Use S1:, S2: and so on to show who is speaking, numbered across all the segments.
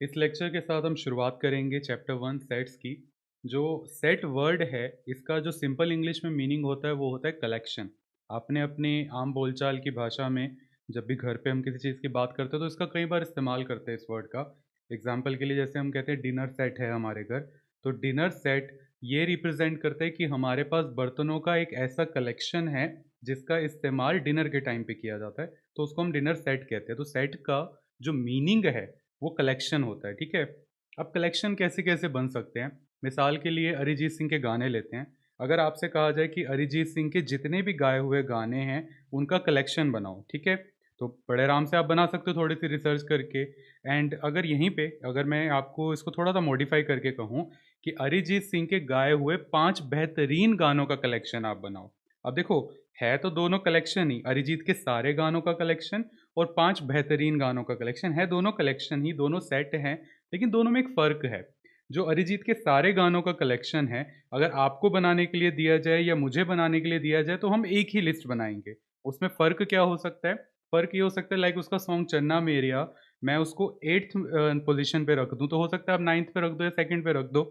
S1: इस लेक्चर के साथ हम शुरुआत करेंगे चैप्टर 1 सेट्स की। जो सेट वर्ड है, इसका जो सिंपल इंग्लिश में मीनिंग होता है वो होता है कलेक्शन। आपने अपने आम बोलचाल की भाषा में जब भी घर पे हम किसी चीज़ की बात करते हैं तो इसका कई बार इस्तेमाल करते हैं इस वर्ड का। एग्जाम्पल के लिए जैसे हम कहते हैं डिनर सेट है हमारे घर, तो डिनर सेट ये रिप्रेजेंट करते हैं कि हमारे पास बर्तनों का एक ऐसा कलेक्शन है जिसका इस्तेमाल डिनर के टाइम पे किया जाता है, तो उसको हम डिनर सेट कहते हैं। तो सेट का जो मीनिंग है वो कलेक्शन होता है, ठीक है। अब कलेक्शन कैसे कैसे बन सकते हैं, मिसाल के लिए अरिजीत सिंह के गाने लेते हैं। अगर आपसे कहा जाए कि अरिजीत सिंह के जितने भी गाए हुए गाने हैं उनका कलेक्शन बनाओ, ठीक है, तो बड़े आराम से आप बना सकते हो थोड़ी सी रिसर्च करके। एंड अगर यहीं पे अगर मैं आपको इसको थोड़ा सा मॉडिफाई करके कहूँ कि अरिजीत सिंह के गाए हुए 5 बेहतरीन गानों का कलेक्शन आप बनाओ। अब देखो, है तो दोनों कलेक्शन ही, अरिजीत के सारे गानों का कलेक्शन और 5 बेहतरीन गानों का कलेक्शन है, दोनों कलेक्शन ही, दोनों सेट हैं, लेकिन दोनों में एक फ़र्क है। जो अरिजीत के सारे गानों का कलेक्शन है, अगर आपको बनाने के लिए दिया जाए या मुझे बनाने के लिए दिया जाए तो हम एक ही लिस्ट बनाएँगे। उसमें फ़र्क क्या हो सकता है? फ़र्क ये हो सकता है लाइक उसका सॉन्ग चन्ना मेरेया, मैं उसको 8th पोज़ीशन पे रख दूँ, तो हो सकता है आप 9th पे रख दो या 2nd पे रख दो,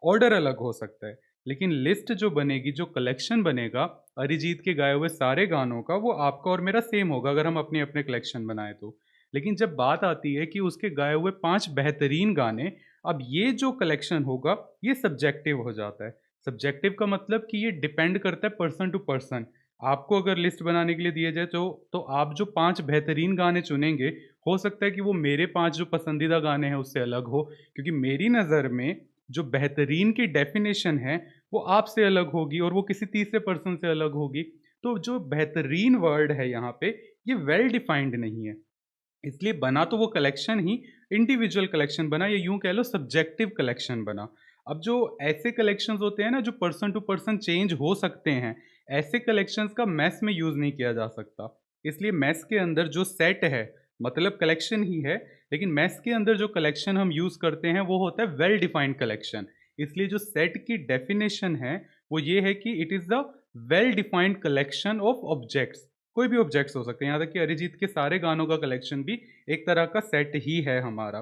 S1: ऑर्डर अलग हो सकता है। लेकिन लिस्ट जो बनेगी, जो कलेक्शन बनेगा अरिजीत के गाए हुए सारे गानों का, वो आपका और मेरा सेम होगा अगर हम अपने-अपने कलेक्शन बनाएँ तो। लेकिन जब बात आती है कि उसके गाए हुए 5 बेहतरीन गाने, अब ये जो कलेक्शन होगा, ये सब्जेक्टिव हो जाता है। सब्जेक्टिव का मतलब कि ये डिपेंड करता है पर्सन टू पर्सन। आपको अगर लिस्ट बनाने के लिए दिया जाए तो आप जो 5 बेहतरीन गाने चुनेंगे, हो सकता है कि वो मेरे 5 जो पसंदीदा गाने हैं उससे अलग हो, क्योंकि मेरी नज़र में जो बेहतरीन की डेफ़िनेशन है, वो आपसे अलग होगी और वो किसी तीसरे पर्सन से अलग होगी। तो जो बेहतरीन वर्ड है यहाँ पे, ये वेल डिफाइंड नहीं है। इसलिए बना तो वो कलेक्शन ही इंडिविजुअल कलेक्शन बना, या यूँ कह लो सब्जेक्टिव कलेक्शन बना। अब जो ऐसे कलेक्शंस होते हैं ना जो पर्सन टू पर्सन चेंज हो सकते हैं, ऐसे कलेक्शंस का मैस में यूज़ नहीं किया जा सकता। इसलिए मैस के अंदर जो सेट है, मतलब कलेक्शन ही है, लेकिन मैस के अंदर जो कलेक्शन हम यूज़ करते हैं वो होता है वेल डिफाइंड कलेक्शन। इसलिए जो सेट की डेफिनेशन है वो ये है कि it is the well defined collection of objects. कोई भी ऑब्जेक्ट्स हो सकते हैं, यहाँ तक कि अरिजीत के सारे गानों का कलेक्शन भी एक तरह का सेट ही है हमारा।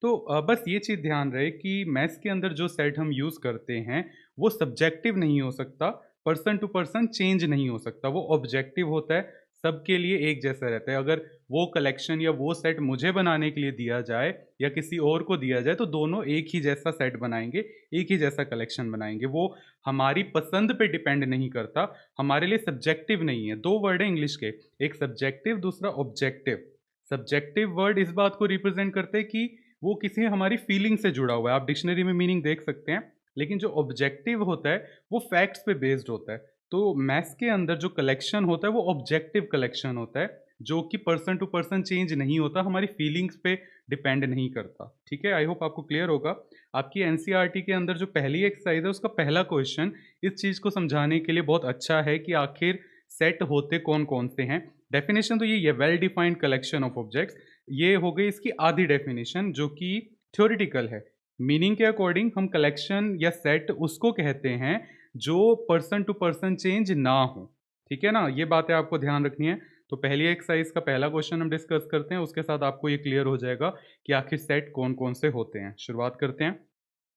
S1: तो बस ये चीज़ ध्यान रहे कि मैथ्स के अंदर जो सेट हम यूज़ करते हैं वो सब्जेक्टिव नहीं हो सकता, पर्सन टू पर्सन चेंज नहीं हो सकता, वो ऑब्जेक्टिव होता है, सबके लिए एक जैसा रहता है। अगर वो कलेक्शन या वो सेट मुझे बनाने के लिए दिया जाए या किसी और को दिया जाए तो दोनों एक ही जैसा सेट बनाएंगे, एक ही जैसा कलेक्शन बनाएंगे। वो हमारी पसंद पे डिपेंड नहीं करता, हमारे लिए सब्जेक्टिव नहीं है। दो वर्ड है इंग्लिश के, एक सब्जेक्टिव, दूसरा ऑब्जेक्टिव। सब्जेक्टिव वर्ड इस बात को रिप्रेजेंट करते हैं कि वो किसी हमारी फीलिंग से जुड़ा हुआ है, आप डिक्शनरी में मीनिंग देख सकते हैं। लेकिन जो ऑब्जेक्टिव होता है वो फैक्ट्स पे बेस्ड होता है। तो मैथ्स के अंदर जो कलेक्शन होता है वो ऑब्जेक्टिव कलेक्शन होता है, जो कि पर्सन टू पर्सन चेंज नहीं होता, हमारी फीलिंग्स पे डिपेंड नहीं करता। ठीक है, आई होप आपको क्लियर होगा। आपकी एनसीईआरटी के अंदर जो पहली एक्सरसाइज है उसका पहला क्वेश्चन इस चीज़ को समझाने के लिए बहुत अच्छा है कि आखिर सेट होते कौन कौन से हैं। डेफिनेशन तो ये है, well defined collection of objects. ये हो गई इसकी आधी डेफिनेशन जो कि थ्योरेटिकल है। मीनिंग के अकॉर्डिंग हम कलेक्शन या सेट उसको कहते हैं जो पर्सन टू पर्सन चेंज ना हो। ठीक है ना, ये बातें आपको ध्यान रखनी है। तो पहली एक्सरसाइज का पहला क्वेश्चन हम डिस्कस करते हैं, उसके साथ आपको ये क्लियर हो जाएगा कि आखिर सेट कौन कौन से होते हैं। शुरुआत करते हैं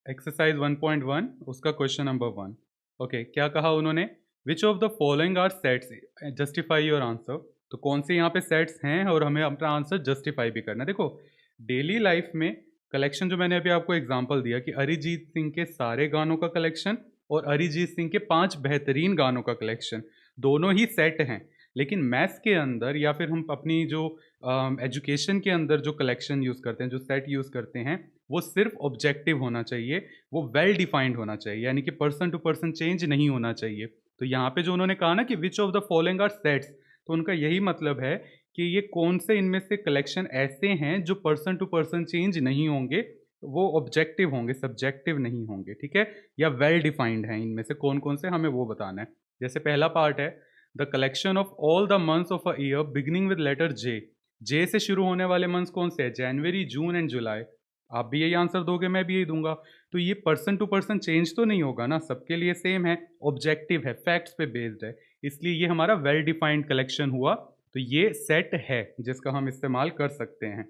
S1: एक्सरसाइज 1.1, उसका क्वेश्चन नंबर 1। ओके, क्या कहा उन्होंने? Which of the following are sets, justify your answer. तो कौन से यहाँ पे सेट्स हैं और हमें अपना आंसर जस्टिफाई भी करना है। देखो, डेली लाइफ में कलेक्शन जो मैंने अभी आपको एग्जांपल दिया कि अरिजीत सिंह के सारे गानों का कलेक्शन और अरिजीत सिंह के 5 बेहतरीन गानों का कलेक्शन, दोनों ही सेट हैं। लेकिन मैथ्स के अंदर या फिर हम अपनी जो एजुकेशन के अंदर जो कलेक्शन यूज़ करते हैं, जो सेट यूज़ करते हैं, वो सिर्फ ऑब्जेक्टिव होना चाहिए, वो वेल डिफाइंड होना चाहिए, यानी कि पर्सन टू पर्सन चेंज नहीं होना चाहिए। तो यहाँ पे जो उन्होंने कहा ना कि which of the following are sets, तो उनका यही मतलब है कि ये कौन से इनमें से कलेक्शन ऐसे हैं जो पर्सन टू पर्सन चेंज नहीं होंगे, वो ऑब्जेक्टिव होंगे, सब्जेक्टिव नहीं होंगे, ठीक है, या वेल डिफाइंड हैं। इनमें से कौन कौन से हमें वो बताना है। जैसे पहला पार्ट है the collection of all the months of a year beginning with letter J. J से शुरू होने वाले मंथ्स कौन से हैं? जनवरी, जून एंड जुलाई। आप भी यही आंसर दोगे, मैं भी यही दूंगा। तो ये पर्सन टू पर्सन चेंज तो नहीं होगा ना, सबके लिए सेम है, ऑब्जेक्टिव है, फैक्ट्स पे बेस्ड है, इसलिए ये हमारा वेल डिफाइंड कलेक्शन हुआ। तो ये सेट है जिसका हम इस्तेमाल कर सकते हैं।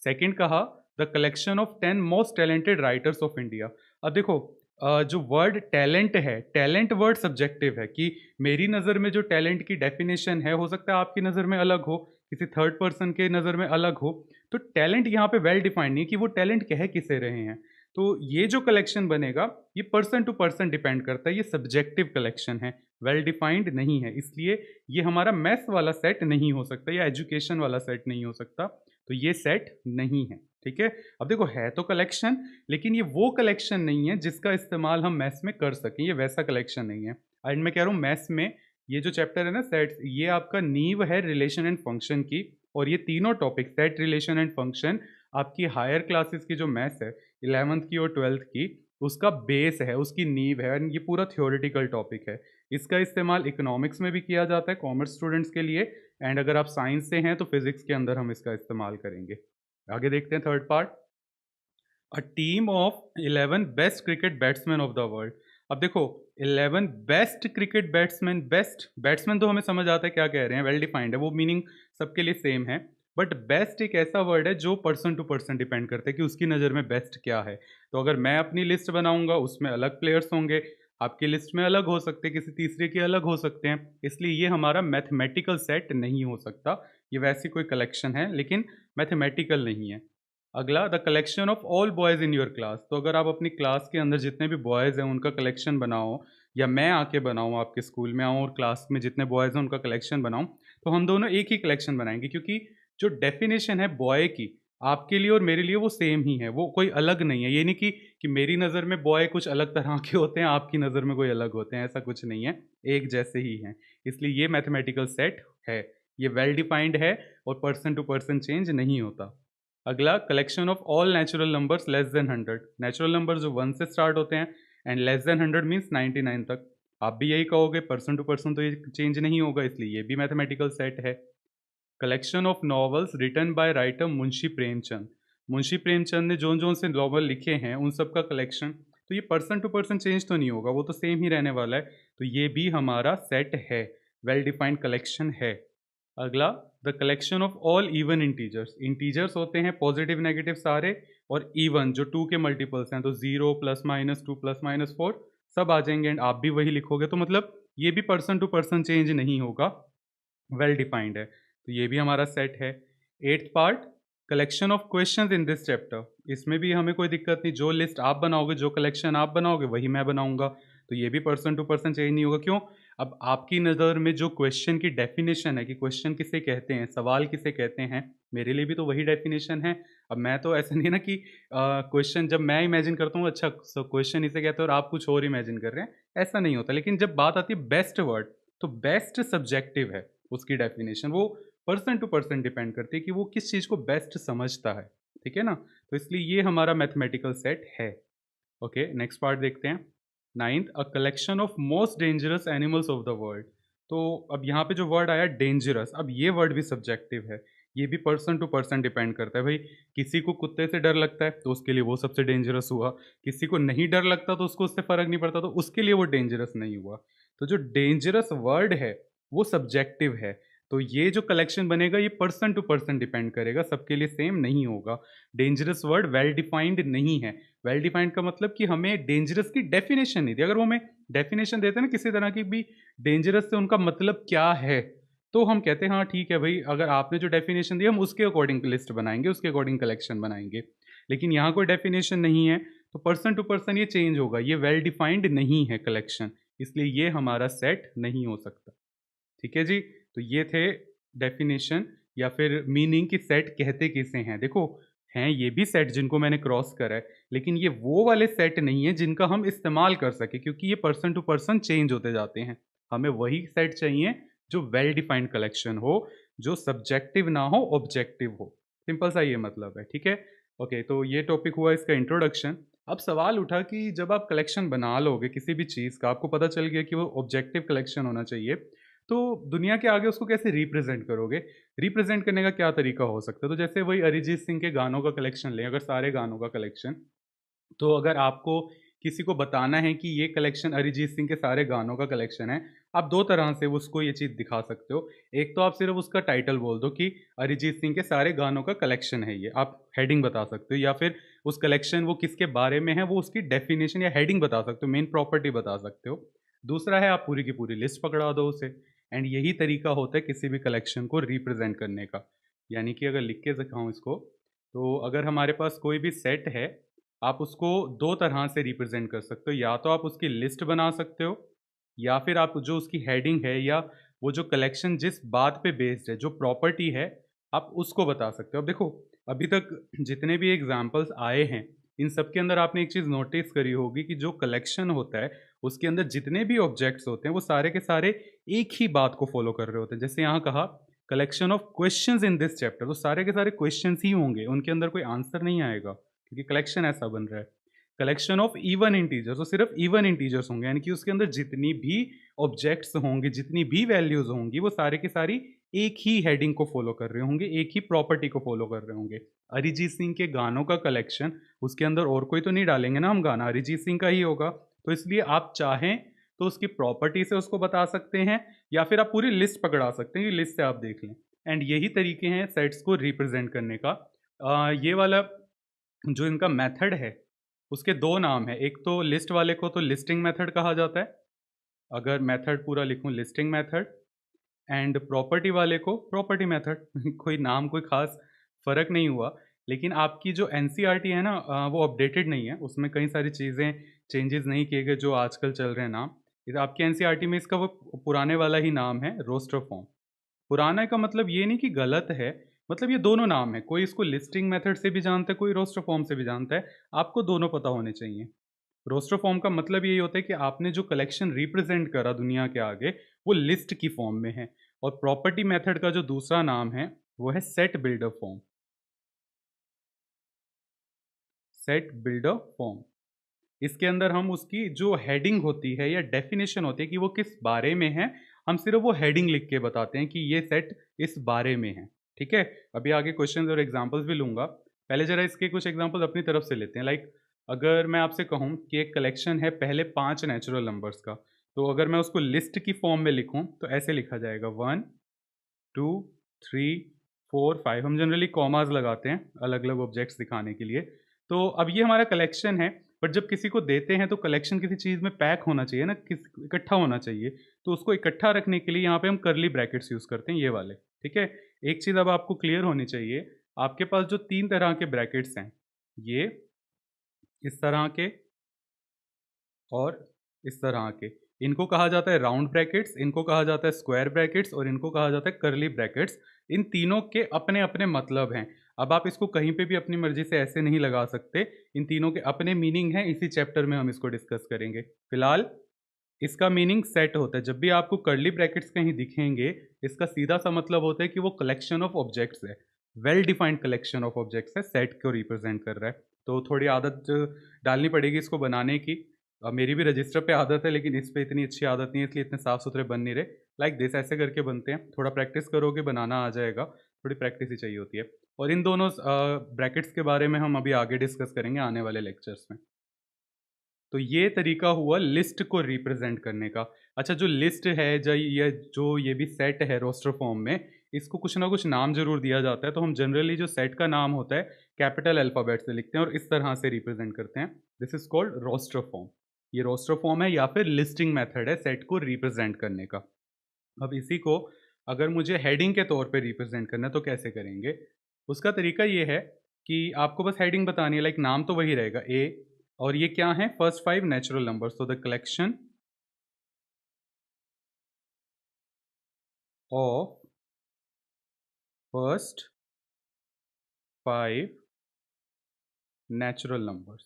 S1: सेकंड कहा the collection of 10 most talented writers of India. अब देखो, जो वर्ड टैलेंट है, टैलेंट वर्ड सब्जेक्टिव है कि मेरी नज़र में जो टैलेंट की डेफिनेशन है, हो सकता है आपकी नज़र में अलग हो, किसी थर्ड पर्सन के नज़र में अलग हो। तो टैलेंट यहाँ पे वेल डिफाइंड नहीं है कि वो टैलेंट कह किसे रहे हैं। तो ये जो कलेक्शन बनेगा, ये पर्सन टू पर्सन डिपेंड करता है, ये सब्जेक्टिव कलेक्शन है, वेल डिफाइंड नहीं है। इसलिए ये हमारा मैथ्स वाला सेट नहीं हो सकता या एजुकेशन वाला सेट नहीं हो सकता। तो ये सेट नहीं है, ठीक है। अब देखो, है तो कलेक्शन, लेकिन ये वो कलेक्शन नहीं है जिसका इस्तेमाल हम मैथ्स में कर सकें, ये वैसा कलेक्शन नहीं है। एंड मैं कह रहा हूँ मैथ्स में ये जो चैप्टर है ना सेट्स, ये आपका नींव है रिलेशन एंड फंक्शन की। और ये तीनों topic, set, relation and function, आपकी हायर क्लासेस की जो मैथ्स है 11th की और 12th की, उसका बेस है, उसकी नींव है। एंड ये पूरा थ्योरेटिकल टॉपिक है। इसका इस्तेमाल इकोनॉमिक्स में भी किया जाता है कॉमर्स स्टूडेंट्स के लिए। एंड अगर आप साइंस से हैं तो फिजिक्स के अंदर हम इसका इस्तेमाल करेंगे। आगे देखते हैं third part, a team of 11 best cricket batsman of the world. अब देखो, 11 best cricket batsman, best batsman तो हमें समझ आता है क्या कह रहे हैं, वेल डिफाइंड है, वो मीनिंग सबके लिए सेम है। बट बेस्ट एक ऐसा वर्ड है जो पर्सन टू पर्सन डिपेंड करता है कि उसकी नज़र में बेस्ट क्या है। तो अगर मैं अपनी लिस्ट बनाऊंगा, उसमें अलग प्लेयर्स होंगे, आपकी लिस्ट में अलग हो सकते हैं, किसी तीसरे के अलग हो सकते हैं। इसलिए ये हमारा मैथमेटिकल सेट नहीं हो सकता। ये वैसी कोई कलेक्शन है लेकिन मैथमेटिकल नहीं है। अगला, the collection of all boys in your class. तो अगर आप अपनी क्लास के अंदर जितने भी बॉयज़ हैं उनका कलेक्शन बनाओ, या मैं आके बनाऊँ, आपके स्कूल में आऊँ और क्लास में जितने बॉयज़ हैं उनका कलेक्शन बनाऊँ, तो हम दोनों एक ही कलेक्शन बनाएंगे, क्योंकि जो डेफिनेशन है बॉय की, आपके लिए और मेरे लिए वो सेम ही है, वो कोई अलग नहीं है। ये नहीं कि मेरी नज़र में बॉय कुछ अलग तरह के होते हैं, आपकी नज़र में कोई अलग होते हैं, ऐसा कुछ नहीं है, एक जैसे ही हैं। इसलिए ये मैथमेटिकल सेट है, ये वेल डिफाइंड है और पर्सन टू पर्सन चेंज नहीं होता। अगला, collection of all natural numbers less than 100। Natural number जो 1 से स्टार्ट होते हैं एंड लेस देन 100 मीन्स 99 तक। आप भी यही कहोगे, पर्सन टू पर्सन तो ये चेंज नहीं होगा, इसलिए ये भी मैथमेटिकल सेट है। Collection of novels written by writer Munshi Premchand. Munshi Premchand ने जोन जोन से नॉवल लिखे हैं उन सब का कलेक्शन। तो ये पर्सन टू पर्सन चेंज तो नहीं होगा, वो तो सेम ही रहने वाला है। तो ये भी हमारा सेट है, वेल डिफाइंड कलेक्शन है। अगला, the collection of all even integers. Integers होते हैं पॉजिटिव नेगेटिव सारे, और इवन जो 2 के मल्टीपल्स हैं, तो 0 प्लस माइनस 2 प्लस माइनस 4 सब आ जाएंगे एंड आप भी वही लिखोगे। तो मतलब ये भी पर्सन टू पर्सन चेंज नहीं होगा, वेल डिफाइंड है। तो ये भी हमारा सेट है। Eighth part, collection of questions in this chapter. इसमें भी हमें कोई दिक्कत नहीं, जो लिस्ट आप बनाओगे, जो कलेक्शन आप बनाओगे वही मैं बनाऊंगा। तो ये भी पर्सन टू पर्सन चेंज नहीं होगा। क्यों? अब आपकी नज़र में जो क्वेश्चन की डेफिनेशन है कि क्वेश्चन किसे कहते हैं, सवाल किसे कहते हैं, मेरे लिए भी तो वही डेफिनेशन है। अब मैं तो ऐसा नहीं ना कि क्वेश्चन जब मैं इमेजिन करता हूँ, अच्छा क्वेश्चन इसे कहते हैं और आप कुछ और इमेजिन कर रहे हैं, ऐसा नहीं होता। लेकिन जब बात आती है बेस्ट वर्ड, तो बेस्ट सब्जेक्टिव है, उसकी डेफिनेशन वो पर्सन टू पर्सन डिपेंड करती है कि वो किस चीज़ को बेस्ट समझता है, ठीक है ना। तो इसलिए ये हमारा मैथमेटिकल सेट है। ओके, नेक्स्ट पार्ट देखते हैं। Ninth, a collection of most dangerous animals of the world. तो अब यहाँ पे जो वर्ड आया डेंजरस, अब ये वर्ड भी सब्जेक्टिव है, ये भी पर्सन टू पर्सन डिपेंड करता है। भाई, किसी को कुत्ते से डर लगता है तो उसके लिए वो सबसे डेंजरस हुआ, किसी को नहीं डर लगता तो उसको उससे फ़र्क नहीं पड़ता तो उसके लिए वो डेंजरस नहीं हुआ। तो जो डेंजरस वर्ड है वो सब्जेक्टिव है। तो ये जो कलेक्शन बनेगा ये पर्सन टू पर्सन डिपेंड करेगा, सबके लिए सेम नहीं होगा। डेंजरस वर्ड वेल डिफाइंड नहीं है। वेल डिफाइंड का मतलब कि हमें डेंजरस की डेफिनेशन नहीं दी। अगर वो हमें डेफिनेशन देते हैं ना किसी तरह की भी, डेंजरस से उनका मतलब क्या है, तो हम कहते हैं हाँ ठीक है भाई, अगर आपने जो डेफिनेशन दी हम उसके अकॉर्डिंग लिस्ट बनाएंगे, उसके अकॉर्डिंग कलेक्शन बनाएंगे। लेकिन यहाँ कोई डेफिनेशन नहीं है तो पर्सन टू पर्सन ये चेंज होगा, ये वेल डिफाइंड नहीं है कलेक्शन, इसलिए ये हमारा सेट नहीं हो सकता। ठीक है जी। तो ये थे डेफिनेशन या फिर मीनिंग की सेट कहते किसे हैं। देखो, हैं ये भी सेट जिनको मैंने क्रॉस करा है, लेकिन ये वो वाले सेट नहीं है जिनका हम इस्तेमाल कर सके, क्योंकि ये पर्सन टू पर्सन चेंज होते जाते हैं। हमें वही सेट चाहिए जो वेल डिफाइंड कलेक्शन हो, जो सब्जेक्टिव ना हो, ऑब्जेक्टिव हो। सिंपल सा ये मतलब है, ठीक है। ओके, तो ये टॉपिक हुआ इसका इंट्रोडक्शन। अब सवाल उठा कि जब आप कलेक्शन बना लोगे किसी भी चीज़ का, आपको पता चल गया कि वो ऑब्जेक्टिव कलेक्शन होना चाहिए, तो दुनिया के आगे उसको कैसे रिप्रेजेंट करोगे? रिप्रेजेंट करने का क्या तरीका हो सकता है? तो जैसे वही अरिजीत सिंह के गानों का कलेक्शन लें, अगर सारे गानों का कलेक्शन, तो अगर आपको किसी को बताना है कि ये कलेक्शन अरिजीत सिंह के सारे गानों का कलेक्शन है, आप दो तरह से उसको ये चीज़ दिखा सकते हो। एक तो आप सिर्फ उसका टाइटल बोल दो कि अरिजीत सिंह के सारे गानों का कलेक्शन है ये, आप हेडिंग बता सकते हो, या फिर उस कलेक्शन वो किसके बारे में है वो उसकी डेफिनेशन या हेडिंग बता सकते हो, मेन प्रॉपर्टी बता सकते हो। दूसरा है आप पूरी की पूरी लिस्ट पकड़ा दो उसे, एंड यही तरीका होता है किसी भी कलेक्शन को रिप्रेजेंट करने का। यानी कि अगर लिख के दिखाऊँ इसको, तो अगर हमारे पास कोई भी सेट है, आप उसको दो तरह से रिप्रेजेंट कर सकते हो। या तो आप उसकी लिस्ट बना सकते हो, या फिर आप जो उसकी हेडिंग है या वो जो कलेक्शन जिस बात पे बेस्ड है, जो प्रॉपर्टी है, आप उसको बता सकते हो। अब देखो, अभी तक जितने भी एग्जांपल्स आए हैं, इन सब के अंदर आपने एक चीज़ नोटिस करी होगी कि जो कलेक्शन होता है, उसके अंदर जितने भी ऑब्जेक्ट्स होते हैं, वो सारे के सारे एक ही बात को फॉलो कर रहे होते हैं। जैसे यहाँ कहा collection of questions in this chapter, तो सारे के सारे क्वेश्चंस ही होंगे, उनके अंदर कोई आंसर नहीं आएगा, क्योंकि कलेक्शन ऐसा बन रहा है। कलेक्शन ऑफ इवन इंटीजर्स, तो सिर्फ इवन इंटीजर्स होंगे, यानी कि उसके अंदर जितनी भी ऑब्जेक्ट्स होंगे, जितनी भी वैल्यूज होंगी, वो सारे की सारी एक ही हेडिंग को फॉलो कर रहे होंगे, एक ही प्रॉपर्टी को फॉलो कर रहे होंगे। अरिजीत सिंह के गानों का कलेक्शन, उसके अंदर और कोई तो नहीं डालेंगे ना हम, गाना अरिजीत सिंह का ही होगा। तो इसलिए आप चाहें तो उसकी प्रॉपर्टी से उसको बता सकते हैं, या फिर आप पूरी लिस्ट पकड़ा सकते हैं, ये लिस्ट से आप देख लें। एंड यही तरीके हैं सेट्स को रिप्रेजेंट करने का। ये वाला जो इनका मेथड है, उसके दो नाम है। एक तो लिस्ट वाले को तो लिस्टिंग मेथड कहा जाता है, अगर मेथड पूरा लिखूं लिस्टिंग मेथड। एंड प्रॉपर्टी वाले को प्रॉपर्टी मेथड। कोई नाम कोई खास फ़र्क नहीं हुआ, लेकिन आपकी जो एनसीईआरटी है ना, वो अपडेटेड नहीं है, उसमें कई सारी चीज़ें चेंजेस नहीं किए गए जो आजकल चल रहे हैं नाम। इस आपकी एनसीईआरटी में इसका वो पुराने वाला ही नाम है, रोस्टर फॉर्म। पुराना का मतलब ये नहीं कि गलत है, मतलब ये दोनों नाम है, कोई इसको लिस्टिंग मेथड से भी जानता है, कोई रोस्टर फॉर्म से भी जानता है। आपको दोनों पता होने चाहिए। रोस्टर फॉर्म का मतलब यही होता है कि आपने जो कलेक्शन रिप्रेजेंट करा दुनिया के आगे, वो लिस्ट की फॉर्म में है। और प्रॉपर्टी मेथड का जो दूसरा नाम है, वो है set builder form. Set builder form, इसके अंदर हम उसकी जो हेडिंग होती है या डेफिनेशन होती है कि वो किस बारे में है, हम सिर्फ वो हेडिंग लिख के बताते हैं कि ये सेट इस बारे में है। ठीक है, अभी आगे क्वेश्चंस और एग्जांपल्स भी लूंगा। पहले जरा इसके कुछ एग्जांपल्स अपनी तरफ से लेते हैं। लाइक अगर मैं आपसे कहूँ कि एक कलेक्शन है पहले 5 नेचुरल नंबर्स का, तो अगर मैं उसको लिस्ट की फॉर्म में लिखूँ तो ऐसे लिखा जाएगा 1 2 3 4 5। हम जनरली कॉमास लगाते हैं अलग अलग ऑब्जेक्ट्स दिखाने के लिए। तो अब ये हमारा कलेक्शन है, बट जब किसी को देते हैं तो कलेक्शन किसी चीज़ में पैक होना चाहिए ना, किस इकट्ठा होना चाहिए। तो उसको इकट्ठा रखने के लिए यहाँ पे हम करली ब्रैकेट्स यूज़ करते हैं, ये वाले। ठीक है, एक चीज़ अब आपको क्लियर होनी चाहिए, आपके पास जो 3 तरह के ब्रैकेट्स हैं, ये इस तरह के और इस तरह के, इनको कहा जाता है राउंड ब्रैकेट्स, इनको कहा जाता है स्क्वायर ब्रैकेट्स, और इनको कहा जाता है कर्ली ब्रैकेट्स। इन तीनों के अपने अपने मतलब हैं। अब आप इसको कहीं पे भी अपनी मर्जी से ऐसे नहीं लगा सकते, इन तीनों के अपने मीनिंग हैं, इसी चैप्टर में हम इसको डिस्कस करेंगे। फिलहाल इसका मीनिंग सेट होता है। जब भी आपको कर्ली ब्रैकेट्स कहीं दिखेंगे, इसका सीधा सा मतलब होता है कि वो कलेक्शन ऑफ ऑब्जेक्ट्स है, well defined collection of objects है, सेट को रिप्रेजेंट कर रहा है। तो थोड़ी आदत डालनी पड़ेगी इसको बनाने की। मेरी भी रजिस्टर पे आदत है, लेकिन इस पे इतनी अच्छी आदत नहीं है, इसलिए इतने साफ सुथरे बन नहीं रहे। लाइक दिस ऐसे करके बनते हैं, थोड़ा प्रैक्टिस करोगे बनाना आ जाएगा, थोड़ी प्रैक्टिस ही चाहिए होती है। और इन दोनों ब्रैकेट्स के बारे में हम अभी आगे डिस्कस करेंगे आने वाले लेक्चर्स में। तो ये तरीका हुआ लिस्ट को रिप्रेजेंट करने का। अच्छा, जो लिस्ट है ये भी सेट है रोस्टर फॉर्म में, इसको कुछ ना कुछ नाम जरूर दिया जाता है। तो हम जनरली जो सेट का नाम होता है कैपिटल अल्फ़ाबेट से लिखते हैं और इस तरह से रिप्रेजेंट करते हैं। This is called roster form. ये रोस्टर फॉर्म है या फिर लिस्टिंग मेथड है सेट को रिप्रेजेंट करने का। अब इसी को अगर मुझे हेडिंग के तौर पे रिप्रेजेंट करना है तो कैसे करेंगे? उसका तरीका ये है कि आपको बस हेडिंग बतानी है, लाइक नाम तो वही रहेगा ए, और ये क्या है, फर्स्ट 5 नेचुरल नंबर्स। तो the collection of first 5 natural numbers,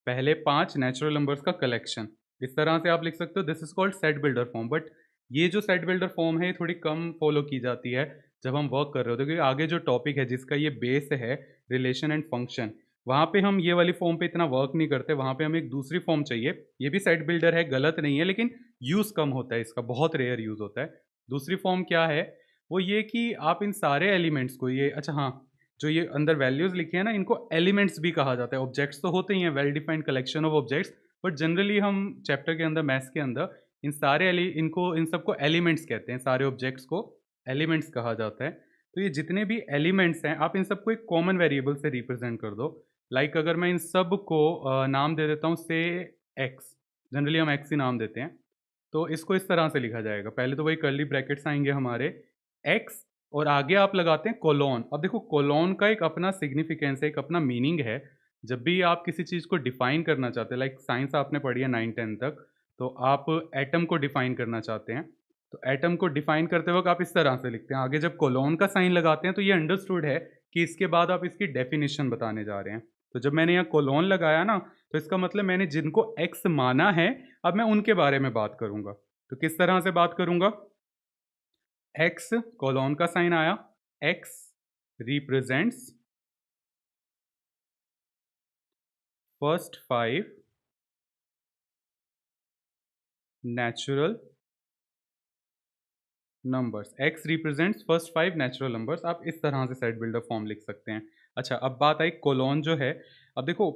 S1: पहले 5 नेचुरल नंबर्स का कलेक्शन। इस तरह से आप लिख सकते हो, this is called set builder form. But ये जो सेट बिल्डर फॉर्म है ये थोड़ी कम फॉलो की जाती है जब हम वर्क कर रहे होते हैं, क्योंकि आगे जो टॉपिक है जिसका ये बेस है, रिलेशन एंड फंक्शन, वहाँ पे हम ये वाली फॉर्म पे इतना वर्क नहीं करते। वहाँ पे हमें एक दूसरी फॉर्म चाहिए। ये भी सेट बिल्डर है, गलत नहीं है, लेकिन यूज़ कम होता है इसका, बहुत रेयर यूज़ होता है। दूसरी फॉर्म क्या है, वो ये कि आप इन सारे एलिमेंट्स को, ये अच्छा हाँ, जो ये अंदर वैल्यूज लिखे हैं ना, इनको एलिमेंट्स भी कहा जाता है। ऑब्जेक्ट्स तो होते ही हैं, well defined collection of objects, but generally हम चैप्टर के अंदर, मैथ्स के अंदर, इन सबको एलिमेंट्स कहते हैं, सारे ऑब्जेक्ट्स को एलिमेंट्स कहा जाता है। तो ये जितने भी एलिमेंट्स हैं, आप इन सबको एक कॉमन वेरिएबल से रिप्रेजेंट कर दो। लाइक अगर मैं इन सब को नाम दे देता हूँ से एक्स, जनरली हम एक्स ही नाम देते हैं, तो इसको इस तरह से लिखा जाएगा। पहले तो वही कर्ली ब्रैकेट्स आएंगे हमारे, एक्स, और आगे आप लगाते हैं कोलोन। अब देखो कोलोन का एक अपना सिग्निफिकेंस है, एक अपना मीनिंग है। जब भी आप किसी चीज़ को डिफाइन करना चाहते हैं, लाइक साइंस आपने पढ़ी है 9-10 तक, तो आप एटम को डिफाइन करना चाहते हैं, तो एटम को डिफाइन करते वक्त आप इस तरह से लिखते हैं। आगे जब कोलोन का साइन लगाते हैं तो ये अंडरस्टूड है कि इसके बाद आप इसकी डेफिनेशन बताने जा रहे हैं। तो जब मैंने यहाँ कोलोन लगाया ना, तो इसका मतलब मैंने जिनको एक्स माना है, अब मैं उनके बारे में बात करूंगा। तो किस तरह से बात करूंगा? एक्स, कोलोन का साइन आया, x represents first 5 natural numbers. X represents first 5 natural numbers. आप इस तरह से सेट बिल्डर फॉर्म लिख सकते हैं। अच्छा, अब बात आई कोलोन जो है। अब देखो,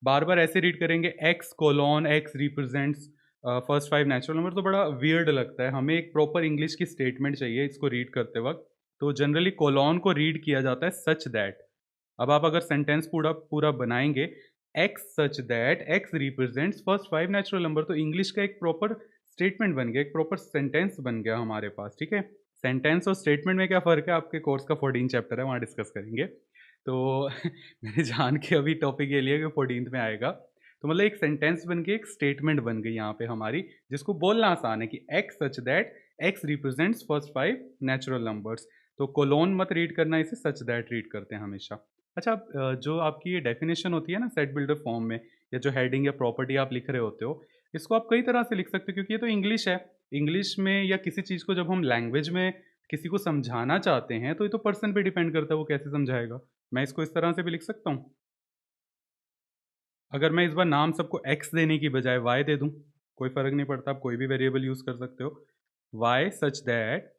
S1: बार बार ऐसे रीड करेंगे x colon x represents first 5 natural number, तो बड़ा वियर्ड लगता है। हमें एक प्रॉपर इंग्लिश की स्टेटमेंट चाहिए इसको रीड करते वक्त। तो जनरली कोलोन को रीड किया जाता है सच दैट। अब आप अगर सेंटेंस पूरा पूरा बनाएंगे, x such that x represents first 5 natural number, तो इंग्लिश का एक प्रॉपर स्टेटमेंट बन गया, एक प्रॉपर सेंटेंस बन गया हमारे पास। ठीक है, सेंटेंस और स्टेटमेंट में क्या फ़र्क है, आपके कोर्स का 14 चैप्टर है, वहाँ डिस्कस करेंगे। तो मैंने जान के अभी टॉपिक ये लिया कि 14th में आएगा। तो मतलब एक सेंटेंस बन के एक स्टेटमेंट बन गई यहाँ पे हमारी, जिसको बोलना आसान है कि x such that x represents first 5 natural numbers. तो कोलोन मत रीड करना, इसे सच दैट रीड करते हैं हमेशा। अच्छा, जो आपकी ये डेफिनेशन होती है ना सेट बिल्डर फॉर्म में, या जो हेडिंग या प्रॉपर्टी आप लिख रहे होते हो, इसको आप कई तरह से लिख सकते हो, क्योंकि ये तो इंग्लिश है। इंग्लिश में या किसी चीज़ को जब हम लैंग्वेज में किसी को समझाना चाहते हैं, तो ये तो पर्सन पे डिपेंड करता है वो कैसे समझाएगा। मैं इसको इस तरह से भी लिख सकता हूँ। अगर मैं इस बार नाम सबको एक्स देने की बजाय वाई दे दूँ, कोई फ़र्क नहीं पड़ता, आप कोई भी वेरिएबल यूज़ कर सकते हो। Y such that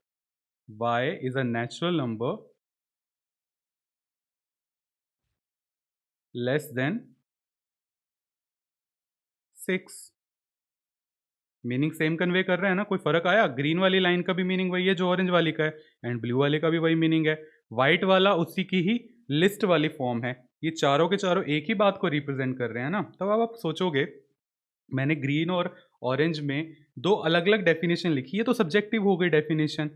S1: y is a natural number less than 6। Meaning same convey कर रहे हैं ना, कोई फर्क आया? ग्रीन वाली लाइन का भी मीनिंग वही है जो ऑरेंज वाली का है, एंड ब्लू वाले का भी वही मीनिंग है। वाइट वाला उसी की ही लिस्ट वाली फॉर्म है। ये चारों के चारों एक ही बात को रिप्रेजेंट कर रहे हैं ना। तब अब आप सोचोगे, मैंने ग्रीन और ऑरेंज में दो अलग अलग डेफिनेशन लिखी है, तो सब्जेक्टिव हो गई डेफिनेशन।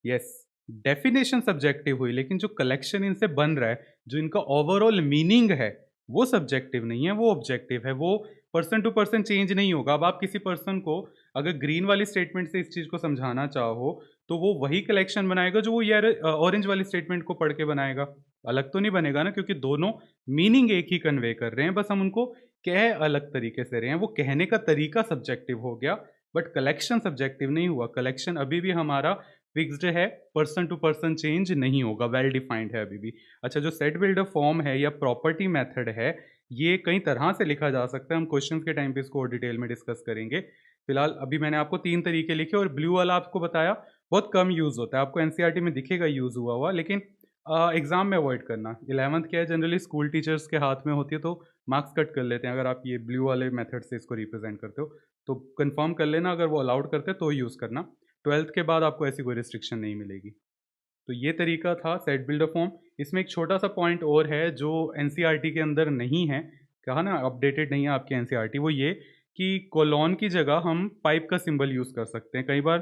S1: यस, डेफिनेशन सब्जेक्टिव हुई, लेकिन जो कलेक्शन इनसे बन रहा है, जो इनका ओवरऑल मीनिंग है, वो सब्जेक्टिव नहीं है, वो ऑब्जेक्टिव है। वो पर्सन टू पर्सन चेंज नहीं होगा। अब आप किसी पर्सन को अगर ग्रीन वाली स्टेटमेंट से इस चीज़ को समझाना चाहो, तो वो वही कलेक्शन बनाएगा जो वो यार ऑरेंज वाली स्टेटमेंट को पढ़ के बनाएगा। अलग तो नहीं बनेगा ना, क्योंकि दोनों मीनिंग एक ही कन्वे कर रहे हैं, बस हम उनको कह अलग तरीके से रहे हैं। वो कहने का तरीका सब्जेक्टिव हो गया, बट कलेक्शन सब्जेक्टिव नहीं हुआ। कलेक्शन अभी भी हमारा फिक्स्ड है, पर्सन टू पर्सन चेंज नहीं होगा, वेल डिफाइंड है अभी भी। अच्छा, जो सेट बिल्डर फॉर्म है या प्रॉपर्टी मेथड है, ये कई तरह से लिखा जा सकता है। हम क्वेश्चन के टाइम पे इसको और डिटेल में डिस्कस करेंगे। फिलहाल अभी मैंने आपको 3 तरीके लिखे, और ब्लू वाला आपको बताया बहुत कम यूज़ होता है। आपको एनसीईआरटी में दिखेगा यूज़ हुआ हुआ, लेकिन एग्जाम में अवॉइड करना। 11th क्या है, जनरली स्कूल टीचर्स के हाथ में होती है, तो मार्क्स कट कर लेते हैं अगर आप ये ब्लू वाले मेथड से इसको रिप्रेजेंट करते हो। तो कंफर्म कर लेना, अगर वो अलाउड करते हैं तो यूज़ करना। 12th के बाद आपको ऐसी कोई रिस्ट्रिक्शन नहीं मिलेगी। तो ये तरीका था सेट बिल्डर फॉर्म। इसमें एक छोटा सा पॉइंट और है जो एनसीईआरटी के अंदर नहीं है, कहा ना अपडेटेड नहीं है आपकी एनसीईआरटी, वो ये कि कोलोन की जगह हम पाइप का सिंबल यूज़ कर सकते हैं। कई बार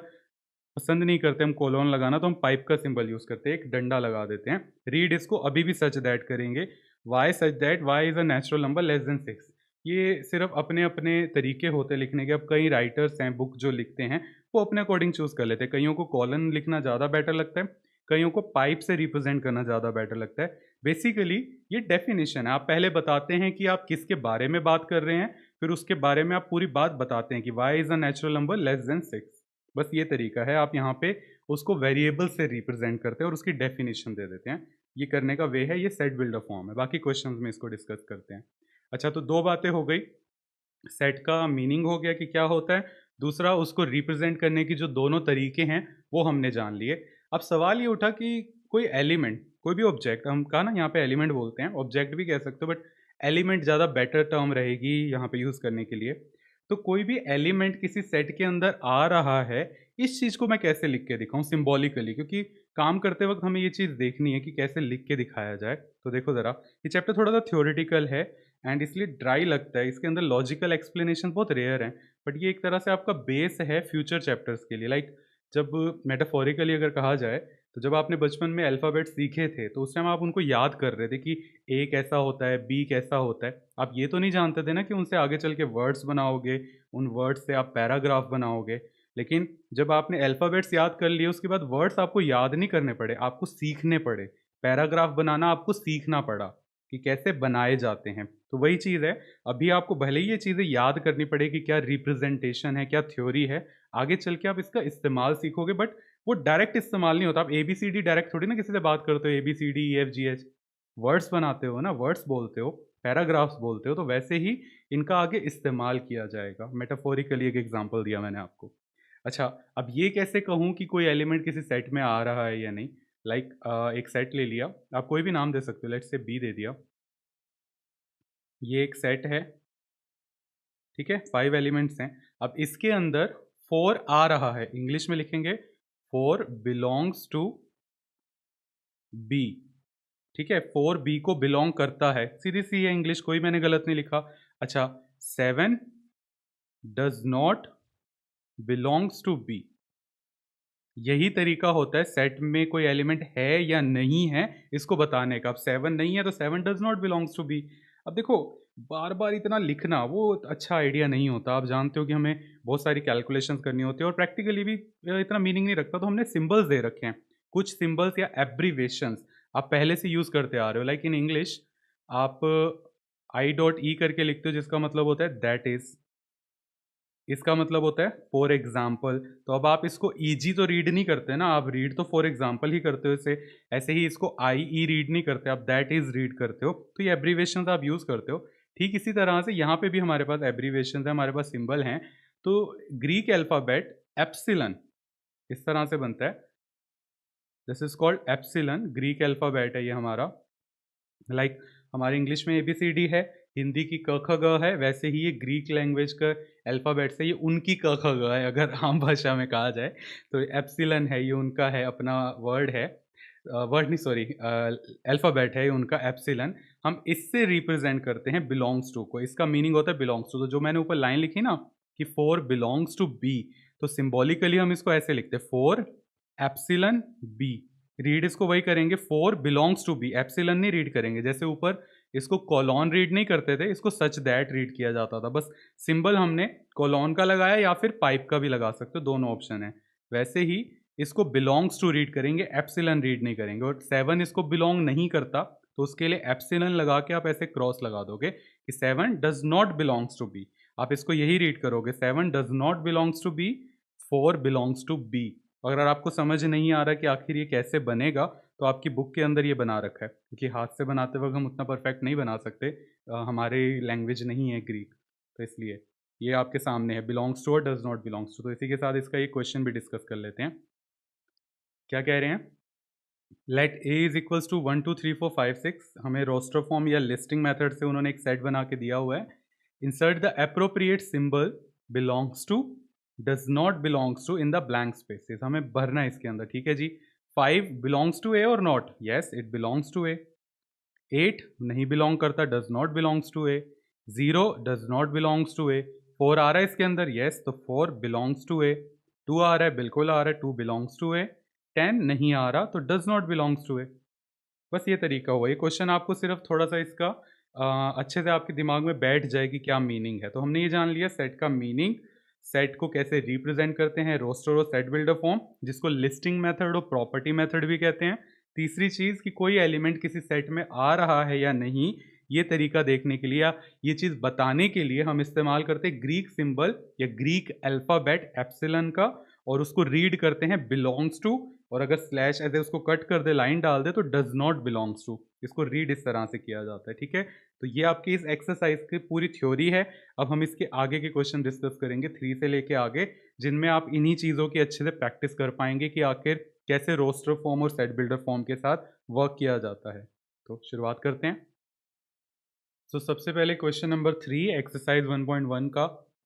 S1: पसंद नहीं करते हम कोलोन लगाना, तो हम पाइप का सिंबल यूज़ करते हैं, एक डंडा लगा देते हैं। रीड इसको अभी भी सच दैट करेंगे, y such that y is a natural number less than 6। ये सिर्फ अपने अपने तरीके होते हैं लिखने के। अब कई राइटर्स हैं, बुक जो लिखते हैं, वो अपने अकॉर्डिंग चूज़ कर लेते हैं। कईयों को कॉलन लिखना ज़्यादा बेटर लगता है, कईयों को पाइप से रिप्रेजेंट करना ज़्यादा बेटर लगता है। बेसिकली ये डेफिनेशन है, आप पहले बताते हैं कि आप किसके बारे में बात कर रहे हैं, फिर उसके बारे में आप पूरी बात बताते हैं कि y is a natural number less than 6। बस ये तरीका है, आप यहाँ पे उसको वेरिएबल से रिप्रेजेंट करते हैं और उसकी डेफिनेशन दे देते हैं। ये करने का वे है, ये सेट बिल्डर फॉर्म है। बाकी क्वेश्चंस में इसको डिस्कस करते हैं। अच्छा, तो 2 बातें हो गई। सेट का मीनिंग हो गया कि क्या होता है, दूसरा उसको रिप्रेजेंट करने की जो दोनों तरीके हैं वो हमने जान लिए। अब सवाल ये उठा कि कोई एलिमेंट, कोई भी ऑब्जेक्ट, हम कहा ना यहाँ पे एलिमेंट बोलते हैं, ऑब्जेक्ट भी कह सकते हो, बट एलिमेंट ज़्यादा बेटर टर्म रहेगी यहाँ पे यूज़ करने के लिए। तो कोई भी एलिमेंट किसी सेट के अंदर आ रहा है, इस चीज़ को मैं कैसे लिख के दिखाऊँ सिंबॉलिकली, क्योंकि काम करते वक़्त हमें ये चीज़ देखनी है कि कैसे लिख के दिखाया जाए। तो देखो ज़रा, ये चैप्टर थोड़ा-सा थ्योरेटिकल है एंड इसलिए ड्राई लगता है, इसके अंदर लॉजिकल एक्सप्लेनेशन बहुत रेयर हैं, बट ये एक तरह से आपका बेस है फ्यूचर चैप्टर्स के लिए। लाइक जब मेटाफोरिकली अगर कहा जाए, तो जब आपने बचपन में अल्फ़ाबेट सीखे थे, तो उस टाइम आप उनको याद कर रहे थे कि ए कैसा होता है, बी कैसा होता है। आप ये तो नहीं जानते थे ना कि उनसे आगे चल के वर्ड्स बनाओगे, उन वर्ड्स से आप पैराग्राफ बनाओगे। लेकिन जब आपने अल्फ़ाबेट्स याद कर लिए, उसके बाद वर्ड्स आपको याद नहीं करने पड़े, आपको सीखने पड़े। पैराग्राफ बनाना आपको सीखना पड़ा कि कैसे बनाए जाते हैं। तो वही चीज़ है, अभी आपको भले ही ये चीज़ें याद करनी पड़े कि क्या रिप्रेजेंटेशन है, क्या थ्योरी है, आगे चल के आप इसका इस्तेमाल सीखोगे, बट वो डायरेक्ट इस्तेमाल नहीं होता। आप एबीसीडी डायरेक्ट थोड़ी ना किसी से बात करते हो, A B C D E F G H, words बनाते हो ना, वर्ड्स बोलते हो, पैराग्राफ्स बोलते हो, तो वैसे ही इनका आगे इस्तेमाल किया जाएगा। मेटाफोरिकली एक एग्जांपल दिया मैंने आपको। अच्छा, अब ये कैसे कहूँ कि कोई एलिमेंट किसी सेट में आ रहा है या नहीं? लाइक एक सेट ले लिया, आप कोई भी नाम दे सकते हो, लेट्स से बी दे दिया। ये एक सेट है, ठीक है? 5 एलिमेंट्स हैं। अब इसके अंदर 4 आ रहा है, इंग्लिश में लिखेंगे 4 बिलॉन्ग्स टू बी, ठीक है? 4 बी को बिलॉन्ग करता है, सीधी-सी है इंग्लिश, कोई मैंने गलत नहीं लिखा। अच्छा, 7 does not belongs to B. यही तरीका होता है सेट में कोई एलिमेंट है या नहीं है, इसको बताने का। अब 7 नहीं है तो 7 does not belongs to B. अब देखो, बार-बार इतना लिखना वो अच्छा आइडिया नहीं होता। आप जानते हो कि हमें बहुत सारी कैलकुलेशंस करनी होती है और प्रैक्टिकली भी इतना मीनिंग नहीं रखता, तो हमने सिंबल्स दे रखे हैं। कुछ सिंबल्स या एब्रिविएशंस आप पहले से यूज़ करते आ रहे हो। लाइक इन इंग्लिश आप आई डॉट ई करके लिखते हो, जिसका मतलब होता है दैट इज़। इसका मतलब होता है फॉर एग्जाम्पल। तो अब आप इसको ईजी तो रीड नहीं करते ना, आप रीड तो फॉर एग्जाम्पल ही करते हो इसे। ऐसे ही इसको आई ई रीड नहीं करते, आप दैट इज रीड करते हो। तो ये एब्रीवेशन आप यूज़ करते हो। ठीक इसी तरह से यहाँ पे भी हमारे पास एब्रीवेशन है, हमारे पास सिंबल हैं। तो ग्रीक अल्फ़ाबेट एप्सिलन इस तरह से बनता है, this is called epsilon. Greek alphabet है ये हमारा। लाइक हमारे इंग्लिश में एबीसीडी है, हिंदी की क ख ग है, वैसे ही ये ग्रीक लैंग्वेज का अल्फ़ाबेट है, ये उनकी क ख ग है अगर आम भाषा में कहा जाए। तो एप्सिलन है, ये उनका है, अपना वर्ड है। वर्ड नहीं, सॉरी, अल्फ़ाबेट है ये उनका एप्सिलन। हम इससे रिप्रेजेंट करते हैं बिलोंग्स टू को। इसका मीनिंग होता है बिलोंग्स टू। तो जो मैंने ऊपर लाइन लिखी ना कि 4 बिलोंग्स टू बी, तो सिंबॉलिकली हम इसको ऐसे लिखते हैं 4 एप्सिलन बी। रीड इसको वही करेंगे 4 बिलोंग्स टू बी, एप्सिलन नहीं रीड करेंगे। जैसे ऊपर इसको कॉलॉन रीड नहीं करते थे, इसको सच दैट रीड किया जाता था। बस सिंबल हमने कॉलॉन का लगाया या फिर पाइप का भी लगा सकते हो, दोनों ऑप्शन है। वैसे ही इसको बिलोंग्स टू रीड करेंगे, एप्सिलन रीड नहीं करेंगे। और 7 इसको बिलोंग नहीं करता, तो उसके लिए एप्सिलन लगा के आप ऐसे क्रॉस लगा दोगे कि 7 does not belongs to B. आप इसको यही रीड करोगे 7 does not belongs to B, 4 belongs to B. अगर आपको समझ नहीं आ रहा कि आखिर ये कैसे बनेगा, तो आपकी बुक के अंदर ये बना रखा है, क्योंकि हाथ से बनाते वक्त हम उतना परफेक्ट नहीं बना सकते। हमारी लैंग्वेज नहीं है ग्रीक, तो इसलिए ये आपके सामने है, बिलोंग्स टू और डज नॉट बिलोंग्स टू। तो इसी के साथ इसका एक क्वेश्चन भी डिस्कस कर लेते हैं। क्या कह रहे हैं? Let A is equals to 1 2 3 4 5 6। हमें रोस्टर फॉर्म या लिस्टिंग मेथड से उन्होंने एक सेट बना के दिया हुआ है। Insert the appropriate symbol belongs to, does not belongs to in the blank spaces. हमें भरना है इसके अंदर, ठीक है जी। 5 बिलोंग्स टू ए और not? Yes, it belongs to A. 8 नहीं बिलोंग करता, does not belongs to A. 0 does not belongs to A. 4 आ रहा है इसके अंदर, यस, तो 4 बिलोंग्स टू ए। 2 आ रहा है, बिल्कुल आ रहा है, 2 बिलोंग्स टू ए। 10 नहीं आ रहा, तो डज नॉट बिलोंग्स टू ए। बस ये तरीका हुआ। ये क्वेश्चन आपको सिर्फ थोड़ा सा इसका अच्छे से आपके दिमाग में बैठ जाए कि क्या मीनिंग है। तो हमने ये जान लिया सेट का मीनिंग, सेट को कैसे रिप्रेजेंट करते हैं, रोस्टर और सेट बिल्डर फॉर्म, जिसको लिस्टिंग मेथड और प्रॉपर्टी मेथड भी कहते हैं। तीसरी चीज़ कि कोई एलिमेंट किसी सेट में आ रहा है या नहीं, ये तरीका देखने के लिए या ये चीज़ बताने के लिए हम इस्तेमाल करते हैं ग्रीक सिंबल या ग्रीक अल्फ़ाबेट एप्सिलन का, और उसको रीड करते हैं बिलोंग्स टू। और अगर स्लैश ऐसे उसको कट कर दे, लाइन डाल दे, तो डज नॉट बिलोंग्स टू। इसको रीड इस तरह से किया जाता है, ठीक है। तो ये आपकी इस एक्सरसाइज की पूरी थ्योरी है। अब हम इसके आगे के क्वेश्चन डिस्कस करेंगे 3 से लेके आगे, जिनमें आप इन्हीं चीज़ों की अच्छे से प्रैक्टिस कर पाएंगे कि आखिर कैसे रोस्टर फॉर्म और सेट बिल्डर फॉर्म के साथ वर्क किया जाता है। तो शुरुआत करते हैं। सबसे पहले क्वेश्चन नंबर 3 एक्सरसाइज 1.1 का।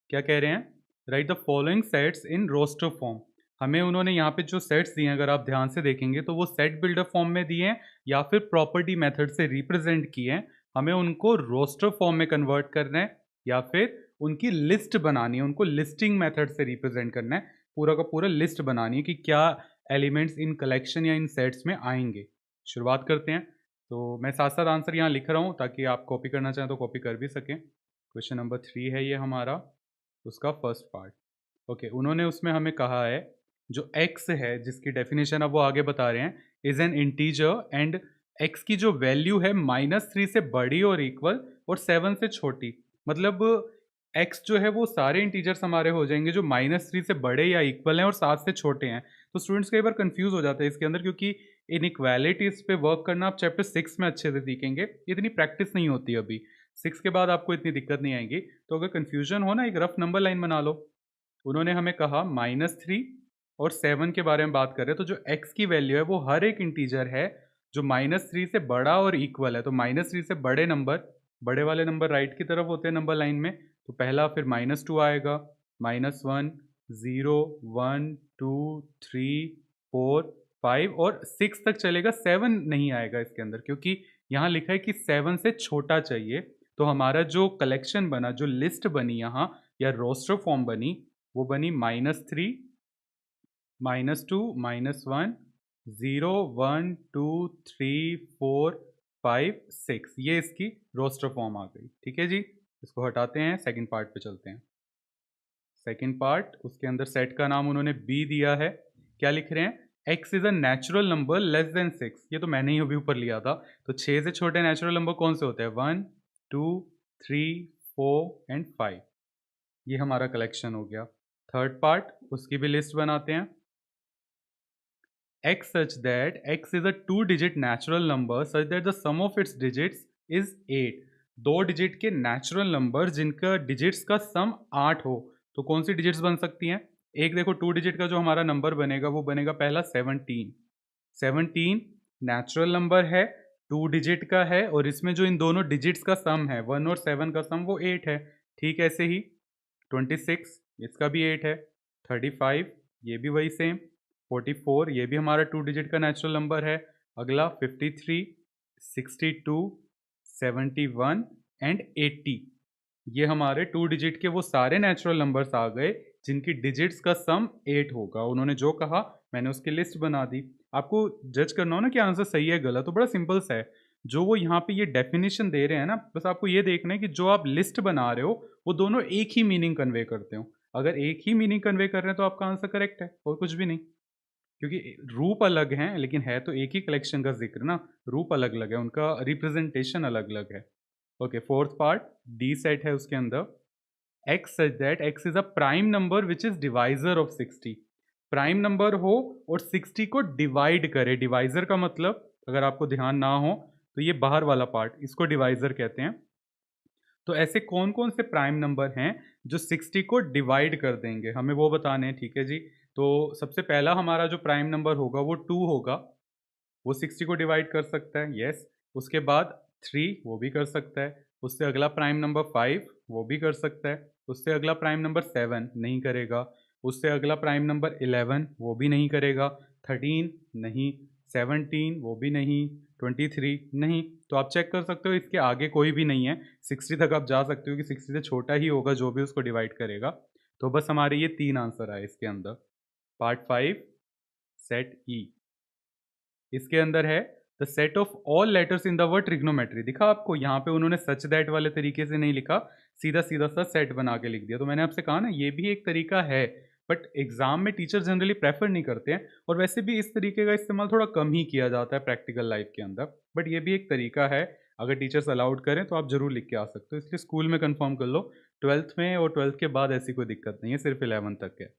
S1: क्या कह रहे हैं, write the following sets in roster form. हमें उन्होंने यहाँ पे जो सेट्स दिए हैं अगर आप ध्यान से देखेंगे तो वो सेट बिल्डर फॉर्म में दिए हैं या फिर प्रॉपर्टी मेथड से रिप्रेजेंट किए हैं। हमें उनको रोस्टर फॉर्म में कन्वर्ट करना है या फिर उनकी लिस्ट बनानी है, उनको लिस्टिंग मेथड से रिप्रेजेंट करना है, पूरा का पूरा लिस्ट बनानी है कि क्या एलिमेंट्स इन कलेक्शन या इन सेट्स में आएंगे। शुरुआत करते हैं। तो मैं साथ साथ आंसर यहाँ लिख रहा हूँ ताकि आप कॉपी करना चाहें तो कॉपी कर भी सकें। क्वेश्चन नंबर 3 है ये हमारा, उसका फर्स्ट पार्ट। ओके, उन्होंने उसमें हमें कहा है जो x है जिसकी डेफिनेशन अब वो आगे बता रहे हैं, is an integer and x की जो वैल्यू है -3 से बड़ी और इक्वल और 7 से छोटी। मतलब x जो है वो सारे इंटीजर्स हमारे हो जाएंगे जो -3 से बड़े या इक्वल हैं और 7 से छोटे हैं। तो स्टूडेंट्स कई बार कंफ्यूज हो जाते हैं इसके अंदर, क्योंकि इनइक्वालिटीज पे वर्क करना आप चैप्टर 6 में अच्छे से सीखेंगे, इतनी प्रैक्टिस नहीं होती अभी। 6 के बाद आपको इतनी दिक्कत नहीं आएगी। तो अगर कन्फ्यूजन हो ना, एक रफ नंबर लाइन बना लो। उन्होंने हमें कहा -3 और 7 के बारे में बात कर रहे हैं, तो जो x की वैल्यू है वो हर एक इंटीजर है जो -3 से बड़ा और इक्वल है। तो -3 से बड़े नंबर, बड़े वाले नंबर राइट की तरफ होते हैं नंबर लाइन में, तो पहला फिर -2 आएगा, -1, 0, 1, 2, 3, 4, 5 और 6 तक चलेगा। 7 नहीं आएगा इसके अंदर क्योंकि यहाँ लिखा है कि 7 से छोटा चाहिए। तो हमारा जो कलेक्शन बना, जो लिस्ट बनी यहाँ या रोस्टर फॉर्म बनी, वो बनी -3, -2, -1, 0, 1, 2, 3, 4, 5, 6। ये इसकी रोस्टर फॉर्म आ गई। ठीक है जी, इसको हटाते हैं, सेकंड पार्ट पे चलते हैं। सेकंड पार्ट, उसके अंदर सेट का नाम उन्होंने बी दिया है। क्या लिख रहे हैं, x is a natural number less than 6। ये तो मैंने ही अभी ऊपर लिया था। तो 6 से छोटे नेचुरल नंबर कौन से होते हैं, 1, 2, 3, 4 एंड 5। ये हमारा कलेक्शन हो गया। थर्ड पार्ट, उसकी भी लिस्ट बनाते हैं। x such that x is a 2-digit natural number such that the sum of its digits is 8। 2 digit के नेचुरल नंबर जिनका डिजिट्स का सम 8 हो, तो कौन सी डिजिट्स बन सकती हैं। एक देखो 2 डिजिट का जो हमारा नंबर बनेगा वो बनेगा पहला 17। 17 नेचुरल नंबर है, 2 डिजिट का है और इसमें जो इन दोनों डिजिट्स का सम है 1 और 7 का सम वो 8 है। ठीक ऐसे ही 26, इसका भी 8 है। 35, ये भी वही सेम। 44, ये भी हमारा 2 डिजिट का नेचुरल नंबर है। अगला 53, 62, 71 एंड 80। ये हमारे 2 डिजिट के वो सारे नेचुरल नंबर्स आ गए जिनकी डिजिट्स का सम 8 होगा। उन्होंने जो कहा मैंने उसकी लिस्ट बना दी। आपको जज करना हो ना कि आंसर सही है गलत, तो बड़ा सिंपल सा है। जो वो यहाँ पे ये डेफिनेशन दे रहे हैं ना, बस आपको ये देखना है कि जो आप लिस्ट बना रहे हो वो दोनों एक ही मीनिंग कन्वे करते हो। अगर एक ही मीनिंग कन्वे कर रहे हैं तो आपका आंसर करेक्ट है और कुछ भी नहीं, क्योंकि रूप अलग हैं लेकिन है तो एक ही कलेक्शन का जिक्र ना। रूप अलग अलग है, उनका रिप्रेजेंटेशन अलग अलग है। Okay, fourth part, D set है उसके अंदर। x such that x is a prime number which is divisor of 60। Prime number हो और 60 को डिवाइड करे। डिवाइजर का मतलब अगर आपको ध्यान ना हो तो ये बाहर वाला पार्ट, इसको डिवाइजर कहते हैं। तो ऐसे कौन कौन से प्राइम नंबर हैं जो 60 को डिवाइड कर देंगे, हमें वो बताने हैं। ठीक है जी, तो सबसे पहला हमारा जो प्राइम नंबर होगा वो 2 होगा, वो 60 को डिवाइड कर सकता है, यस। उसके बाद 3, वो भी कर सकता है। उससे अगला प्राइम नंबर 5, वो भी कर सकता है। उससे अगला प्राइम नंबर 7, नहीं करेगा। उससे अगला प्राइम नंबर 11, वो भी नहीं करेगा। 13, नहीं। 17, वो भी नहीं। 23, नहीं। तो आप चेक कर सकते हो इसके आगे कोई भी नहीं है। 60 तक आप जा सकते हो कि 60 से छोटा ही होगा जो भी उसको डिवाइड करेगा। तो बस हमारे ये 3 आंसर आए इसके अंदर। पार्ट 5, सेट ई। इसके अंदर है the set of all letters in the word trigonometry. दिखा आपको, यहाँ पे उन्होंने सच दैट वाले तरीके से नहीं लिखा, सीधा सीधा सा सेट बना के लिख दिया। तो मैंने आपसे कहा ना ये भी एक तरीका है, बट एग्जाम में टीचर जनरली प्रेफर नहीं करते हैं और वैसे भी इस तरीके का इस्तेमाल थोड़ा कम ही किया जाता है प्रैक्टिकल लाइफ के अंदर। बट ये भी एक तरीका है, अगर टीचर्स अलाउड करें तो आप जरूर लिख के आ सकते हो। इसलिए स्कूल में कंफर्म कर लो, 12th में और 12th के बाद ऐसी कोई दिक्कत नहीं है, सिर्फ 11 तक है।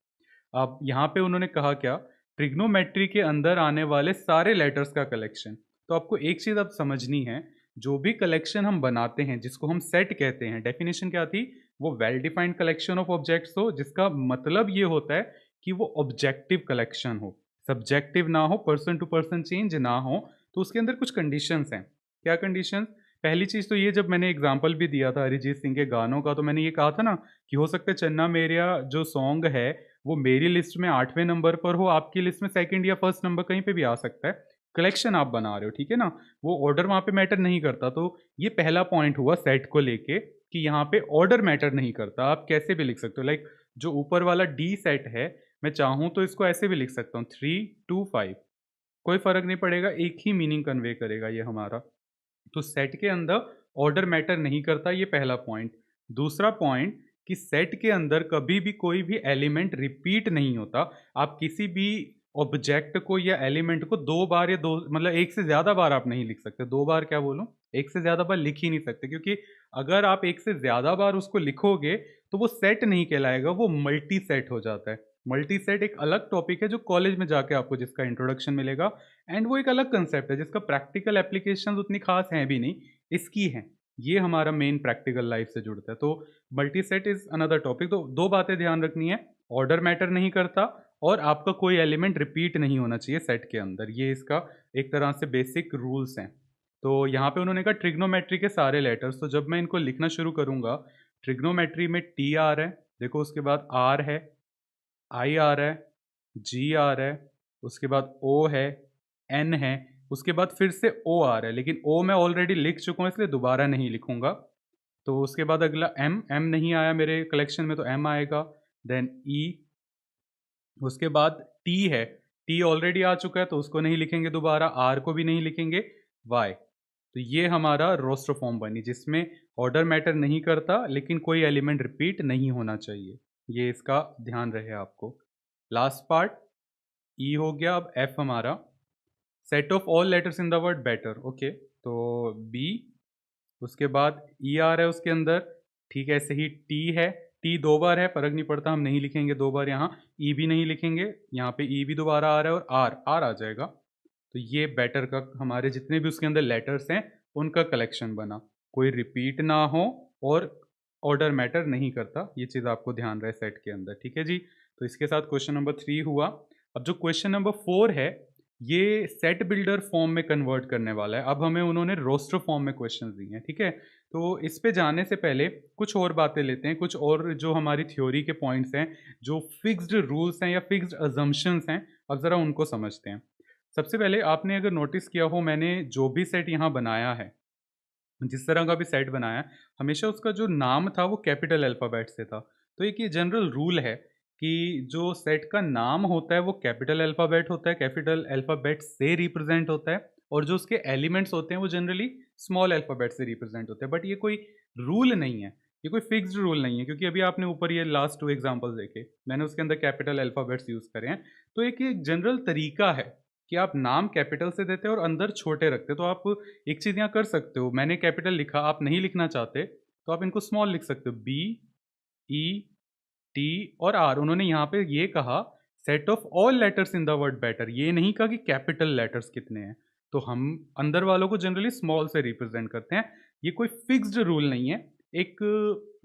S1: अब यहाँ पे उन्होंने कहा क्या, ट्रिग्नोमेट्री के अंदर आने वाले सारे लेटर्स का कलेक्शन। तो आपको एक चीज़ अब समझनी है, जो भी कलेक्शन हम बनाते हैं जिसको हम सेट कहते हैं, डेफिनेशन क्या थी, वो well defined collection of objects हो जिसका मतलब ये होता है कि वो ऑब्जेक्टिव कलेक्शन हो, सब्जेक्टिव ना हो, पर्सन टू पर्सन चेंज ना हो। तो उसके अंदर कुछ कंडीशंस हैं। क्या कंडीशंस, पहली चीज़ तो ये, जब मैंने एग्ज़ाम्पल भी दिया था अरिजीत सिंह के गानों का, तो मैंने ये कहा था ना कि हो सकता है चन्ना मेरेया जो सॉन्ग है, वो मेरी लिस्ट में 8वें नंबर पर हो, आपकी लिस्ट में सेकंड या फर्स्ट नंबर कहीं पे भी आ सकता है। कलेक्शन आप बना रहे हो, ठीक है ना? वो ऑर्डर वहाँ पे मैटर नहीं करता। तो ये पहला पॉइंट हुआ सेट को लेके कि यहाँ पे ऑर्डर मैटर नहीं करता। आप कैसे भी लिख सकते हो, लाइक जो ऊपर वाला डी सेट है, मैं चाहूँ तो इसको ऐसे भी लिख सकता हूँ 3, 2, 5, कोई फ़र्क नहीं पड़ेगा, एक ही मीनिंग कन्वे करेगा ये हमारा। तो सेट के अंदर ऑर्डर मैटर नहीं करता, ये पहला पॉइंट। दूसरा पॉइंट कि सेट के अंदर कभी भी कोई भी एलिमेंट रिपीट नहीं होता। आप किसी भी ऑब्जेक्ट को या एलिमेंट को दो बार या दो, मतलब एक से ज़्यादा बार आप नहीं लिख सकते। दो बार क्या बोलूँ, एक से ज़्यादा बार लिख ही नहीं सकते, क्योंकि अगर आप एक से ज़्यादा बार उसको लिखोगे तो वो सेट नहीं कहलाएगा, वो मल्टी सेट हो जाता है। मल्टी सेट एक अलग टॉपिक है जो कॉलेज में जाके आपको जिसका इंट्रोडक्शन मिलेगा, एंड वो एक अलग कंसेप्ट है जिसका प्रैक्टिकल एप्लीकेशन उतनी खास हैं भी नहीं, इसकी हैं। ये हमारा मेन प्रैक्टिकल लाइफ से जुड़ता है। तो multi set is another topic. तो दो बातें ध्यान रखनी है, ऑर्डर मैटर नहीं करता और आपका कोई एलिमेंट रिपीट नहीं होना चाहिए सेट के अंदर। ये इसका एक तरह से बेसिक रूल्स हैं। तो यहाँ पे उन्होंने कहा ट्रिग्नोमेट्री के सारे लेटर्स, तो जब मैं इनको लिखना शुरू करूँगा, ट्रिग्नोमेट्री में टी आ रहा है, देखो उसके बाद आर है, आई आ रहा है, जी आ रहा है, उसके बाद ओ है, एन है, उसके बाद फिर से ओ आ रहा है, लेकिन ओ मैं ऑलरेडी लिख चुका हूँ इसलिए दोबारा नहीं लिखूँगा। तो उसके बाद अगला एम, एम नहीं आया मेरे कलेक्शन में तो एम आएगा, देन ई, उसके बाद टी है, टी ऑलरेडी आ चुका है तो उसको नहीं लिखेंगे दोबारा, आर को भी नहीं लिखेंगे, वाई। तो ये हमारा रोस्टर फॉर्म बनी जिसमें ऑर्डर मैटर नहीं करता लेकिन कोई एलिमेंट रिपीट नहीं होना चाहिए। ये इसका ध्यान रहे आपको। लास्ट पार्ट ई हो गया। अब एफ हमारा set of all letters in the word better, okay. तो बी, उसके बाद ई आ रहा है उसके अंदर, ठीक है। ऐसे ही टी है, टी दो बार है, फर्क नहीं पड़ता, हम नहीं लिखेंगे दो बार यहाँ। ई भी नहीं लिखेंगे, यहाँ पे ई भी दोबारा आ रहा है और आर, आर आ जाएगा। तो ये बेटर का हमारे जितने भी उसके अंदर लेटर्स हैं उनका कलेक्शन बना, कोई रिपीट ना हो और ऑर्डर मैटर नहीं करता। ये चीज़ आपको ध्यान रहे सेट के अंदर, ठीक है जी। तो इसके साथ क्वेश्चन नंबर 3 हुआ। अब जो क्वेश्चन नंबर 4 है, ये सेट बिल्डर फॉर्म में कन्वर्ट करने वाला है। अब हमें उन्होंने रोस्टर फॉर्म में क्वेश्चन दिए हैं, ठीक है। तो इस पे जाने से पहले कुछ और बातें लेते हैं, कुछ और जो हमारी थ्योरी के पॉइंट्स हैं, जो फिक्स्ड रूल्स हैं या फिक्स्ड अजम्पशंस हैं, अब ज़रा उनको समझते हैं। सबसे पहले आपने अगर नोटिस किया हो, मैंने जो भी सेट यहाँ बनाया है, जिस तरह का भी सेट बनाया है, हमेशा उसका जो नाम था वो कैपिटल अल्फ़ाबेट से था। तो एक ये जनरल रूल है कि जो सेट का नाम होता है वो कैपिटल अल्फ़ाबेट होता है, कैपिटल अल्फ़ाबेट से रिप्रेज़ेंट होता है, और जो उसके एलिमेंट्स होते हैं वो जनरली स्मॉल अल्फ़ाबेट से रिप्रेज़ेंट होते हैं। बट ये कोई रूल नहीं है, ये कोई फ़िक्स्ड रूल नहीं है, क्योंकि अभी आपने ऊपर ये लास्ट 2 एग्ज़ाम्पल्स देखे, मैंने उसके अंदर कैपिटल अल्फ़ाबेट्स यूज़ करे हैं। तो एक ये जनरल तरीका है कि आप नाम कैपिटल से देते हो और अंदर छोटे रखते हो। तो आप एक चीज़ यहाँ कर सकते हो, मैंने कैपिटल लिखा, आप नहीं लिखना चाहते तो आप इनको स्मॉल लिख सकते हो, बी, ई, टी और आर। उन्होंने यहाँ पे ये कहा set of all letters in the word better, ये नहीं कहा कि कैपिटल लेटर्स कितने हैं। तो हम अंदर वालों को जनरली स्मॉल से रिप्रेजेंट करते हैं। ये कोई फिक्स्ड रूल नहीं है। एक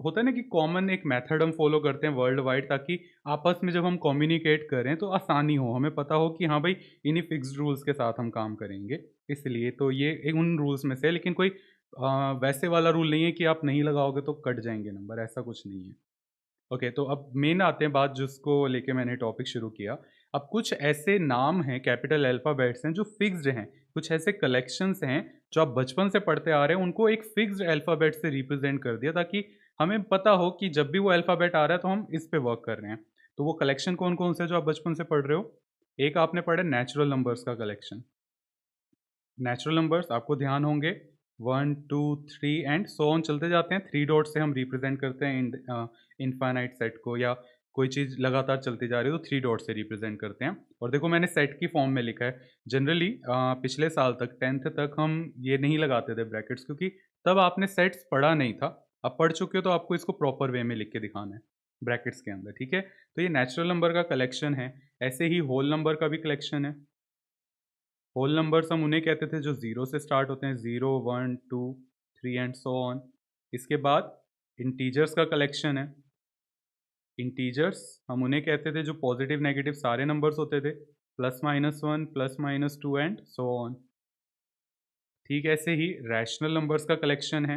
S1: होता है ना कि कॉमन एक मेथड हम फॉलो करते हैं वर्ल्ड वाइड, ताकि आपस में जब हम कम्युनिकेट करें तो आसानी हो, हमें पता हो कि हाँ भाई इन्हीं फिक्स्ड रूल्स के साथ हम काम करेंगे। इसलिए तो ये एक उन रूल्स में से है, लेकिन कोई वैसे वाला रूल नहीं है कि आप नहीं लगाओगे तो कट जाएंगे नंबर, ऐसा कुछ नहीं है। ओके, तो अब मेन आते हैं बात जिसको लेके मैंने टॉपिक शुरू किया। अब कुछ ऐसे नाम हैं, कैपिटल अल्फ़ाबेट्स हैं जो फिक्स्ड हैं, कुछ ऐसे कलेक्शंस हैं जो आप बचपन से पढ़ते आ रहे हैं, उनको एक फिक्स्ड अल्फ़ाबेट से रिप्रेजेंट कर दिया ताकि हमें पता हो कि जब भी वो अल्फ़ाबेट आ रहा है तो हम इस पे वर्क कर रहे हैं। तो वो कलेक्शन कौन-कौन से जो आप बचपन से पढ़ रहे हो? एक आपने पढ़ा नेचुरल नंबर्स का कलेक्शन। नेचुरल नंबर्स आपको ध्यान होंगे, 1, 2, 3 एंड सो ऑन चलते जाते हैं। 3 डॉट से हम रिप्रेजेंट करते हैं इनफाइनाइट सेट को, या कोई चीज़ लगातार चलती जा रही है तो 3 डॉट से रिप्रेजेंट करते हैं। और देखो मैंने सेट की फॉर्म में लिखा है। जनरली पिछले साल तक 10th तक हम ये नहीं लगाते थे ब्रैकेट्स, क्योंकि तब आपने सेट्स पढ़ा नहीं था। अब पढ़ चुके हो तो आपको इसको प्रॉपर वे में लिख के दिखाना है ब्रैकेट्स के अंदर, ठीक है। तो ये नेचुरल नंबर का कलेक्शन है। ऐसे ही होल नंबर का भी कलेक्शन है। होल नंबर्स हम उन्हें कहते थे जो ज़ीरो से स्टार्ट होते हैं, 0, 1, 2, 3 एंड सो ऑन। इसके बाद इंटीजर्स का कलेक्शन है। इंटीजर्स हम उन्हें कहते थे जो पॉजिटिव नेगेटिव सारे नंबर्स होते थे, +-1, +-2 एंड सो ऑन। ठीक ऐसे ही रैशनल नंबर्स का कलेक्शन है।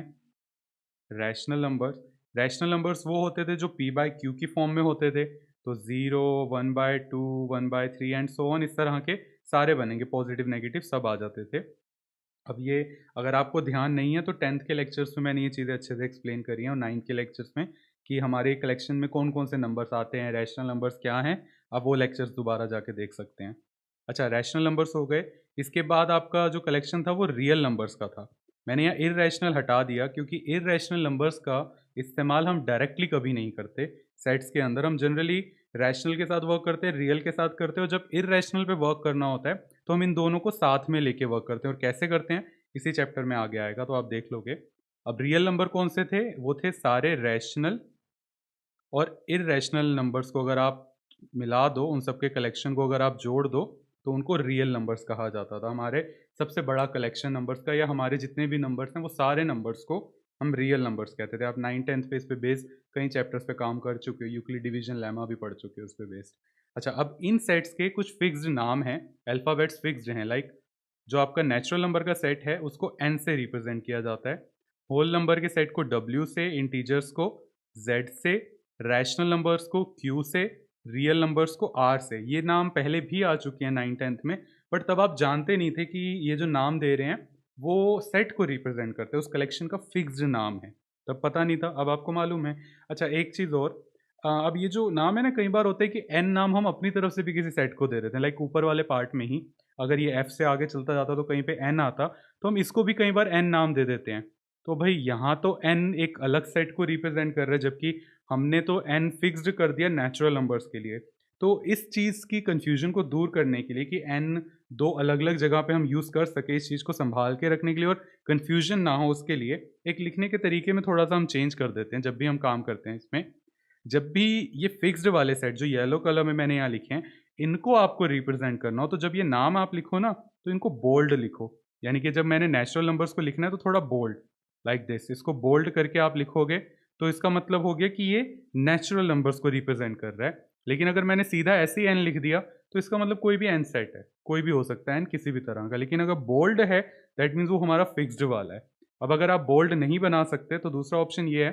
S1: रैशनल नंबर्स वो होते थे जो पी बाय क्यू की फॉर्म में होते थे। तो 0, 1/2, 1/3 एंड सो ऑन, इस तरह के सारे बनेंगे, पॉजिटिव नेगेटिव सब आ जाते थे। अब ये अगर आपको ध्यान नहीं है तो 10th के लेक्चर्स में मैंने ये चीज़ें अच्छे से एक्सप्लेन करी हैं, और 9th के लेक्चर्स में कि हमारे कलेक्शन में कौन कौन से नंबर्स आते हैं, रैशनल नंबर्स क्या हैं। आप वो लेक्चर्स दोबारा जाके देख सकते हैं। अच्छा, रैशनल नंबर्स हो गए। इसके बाद आपका जो कलेक्शन था वो रियल नंबर्स का था। मैंने यहाँ इर्रेशनल हटा दिया क्योंकि इर्रेशनल नंबर्स का इस्तेमाल हम डायरेक्टली कभी नहीं करते सेट्स के अंदर। हम जनरली रैशनल के साथ वर्क करते हैं, रियल के साथ करते हैं, और जब इर्रेशनल पे वर्क करना होता है तो हम इन दोनों को साथ में लेके वर्क करते हैं। और कैसे करते हैं इसी चैप्टर में आगे आएगा, तो आप देख लोगे। अब रियल नंबर कौन से थे? वो थे सारे रैशनल और इर्रेशनल नंबर्स को अगर आप मिला दो, उन सब के कलेक्शन को अगर आप जोड़ दो, तो उनको रियल नंबर्स कहा जाता था। हमारे सबसे बड़ा कलेक्शन नंबर्स का, या हमारे जितने भी नंबर्स हैं वो सारे नंबर्स को हम रियल नंबर्स कहते थे। आप 9th 10th पे इस पे बेस्ड कई चैप्टर्स पे काम कर चुके हो, यूक्लिड डिवीजन लेमा भी पढ़ चुके हो उस पे बेस्ड। अच्छा, अब इन सेट्स के कुछ फिक्स्ड नाम हैं, अल्फ़ाबेट्स फिक्स्ड हैं। लाइक जो आपका नेचुरल नंबर का सेट है उसको एन से रिप्रेजेंट किया जाता है, होल नंबर के सेट को डब्ल्यू से, इंटीजर्स को जेड से, रैशनल नंबर्स को क्यू से, रियल नंबर्स को आर से। ये नाम पहले भी आ चुके हैं 9th 10th में, बट तब आप जानते नहीं थे कि ये जो नाम दे रहे हैं वो सेट को रिप्रेजेंट करते हैं, उस कलेक्शन का फिक्स्ड नाम है। तब पता नहीं था, अब आपको मालूम है। अच्छा, एक चीज़ और, अब ये जो नाम है ना, कई बार होता है कि एन नाम हम अपनी तरफ से भी किसी सेट को दे देते हैं। लाइक ऊपर वाले पार्ट में ही अगर ये एफ से आगे चलता जाता तो कहीं पे एन आता, तो हम इसको भी कई बार एन नाम दे देते हैं। तो भाई यहाँ तो एन एक अलग सेट को रिप्रेजेंट कर रहा है, जबकि हमने तो एन फिक्स्ड कर दिया नेचुरल नंबर्स के लिए। तो इस चीज़ की कंफ्यूजन को दूर करने के लिए कि एन दो अलग अलग जगह पे हम यूज़ कर सके, इस चीज़ को संभाल के रखने के लिए और कंफ्यूजन ना हो उसके लिए, एक लिखने के तरीके में थोड़ा सा हम चेंज कर देते हैं जब भी हम काम करते हैं इसमें। जब भी ये फिक्स्ड वाले सेट जो येलो कलर में मैंने यहाँ लिखे हैं, इनको आपको रिप्रेजेंट करना हो, तो जब ये नाम आप लिखो ना, तो इनको बोल्ड लिखो। यानी कि जब मैंने नेचुरल नंबर्स को लिखना है तो थोड़ा बोल्ड, लाइक दिस, इसको बोल्ड करके आप लिखोगे तो इसका मतलब हो गया कि ये नेचुरल नंबर्स को रिप्रेजेंट कर रहा है। लेकिन अगर मैंने सीधा ऐसे ही एन लिख दिया तो इसका मतलब कोई भी एन सेट है, कोई भी हो सकता है एन किसी भी तरह का। लेकिन अगर बोल्ड है दैट मीन्स वो हमारा फिक्स्ड वाला है। अब अगर आप बोल्ड नहीं बना सकते तो दूसरा ऑप्शन ये है,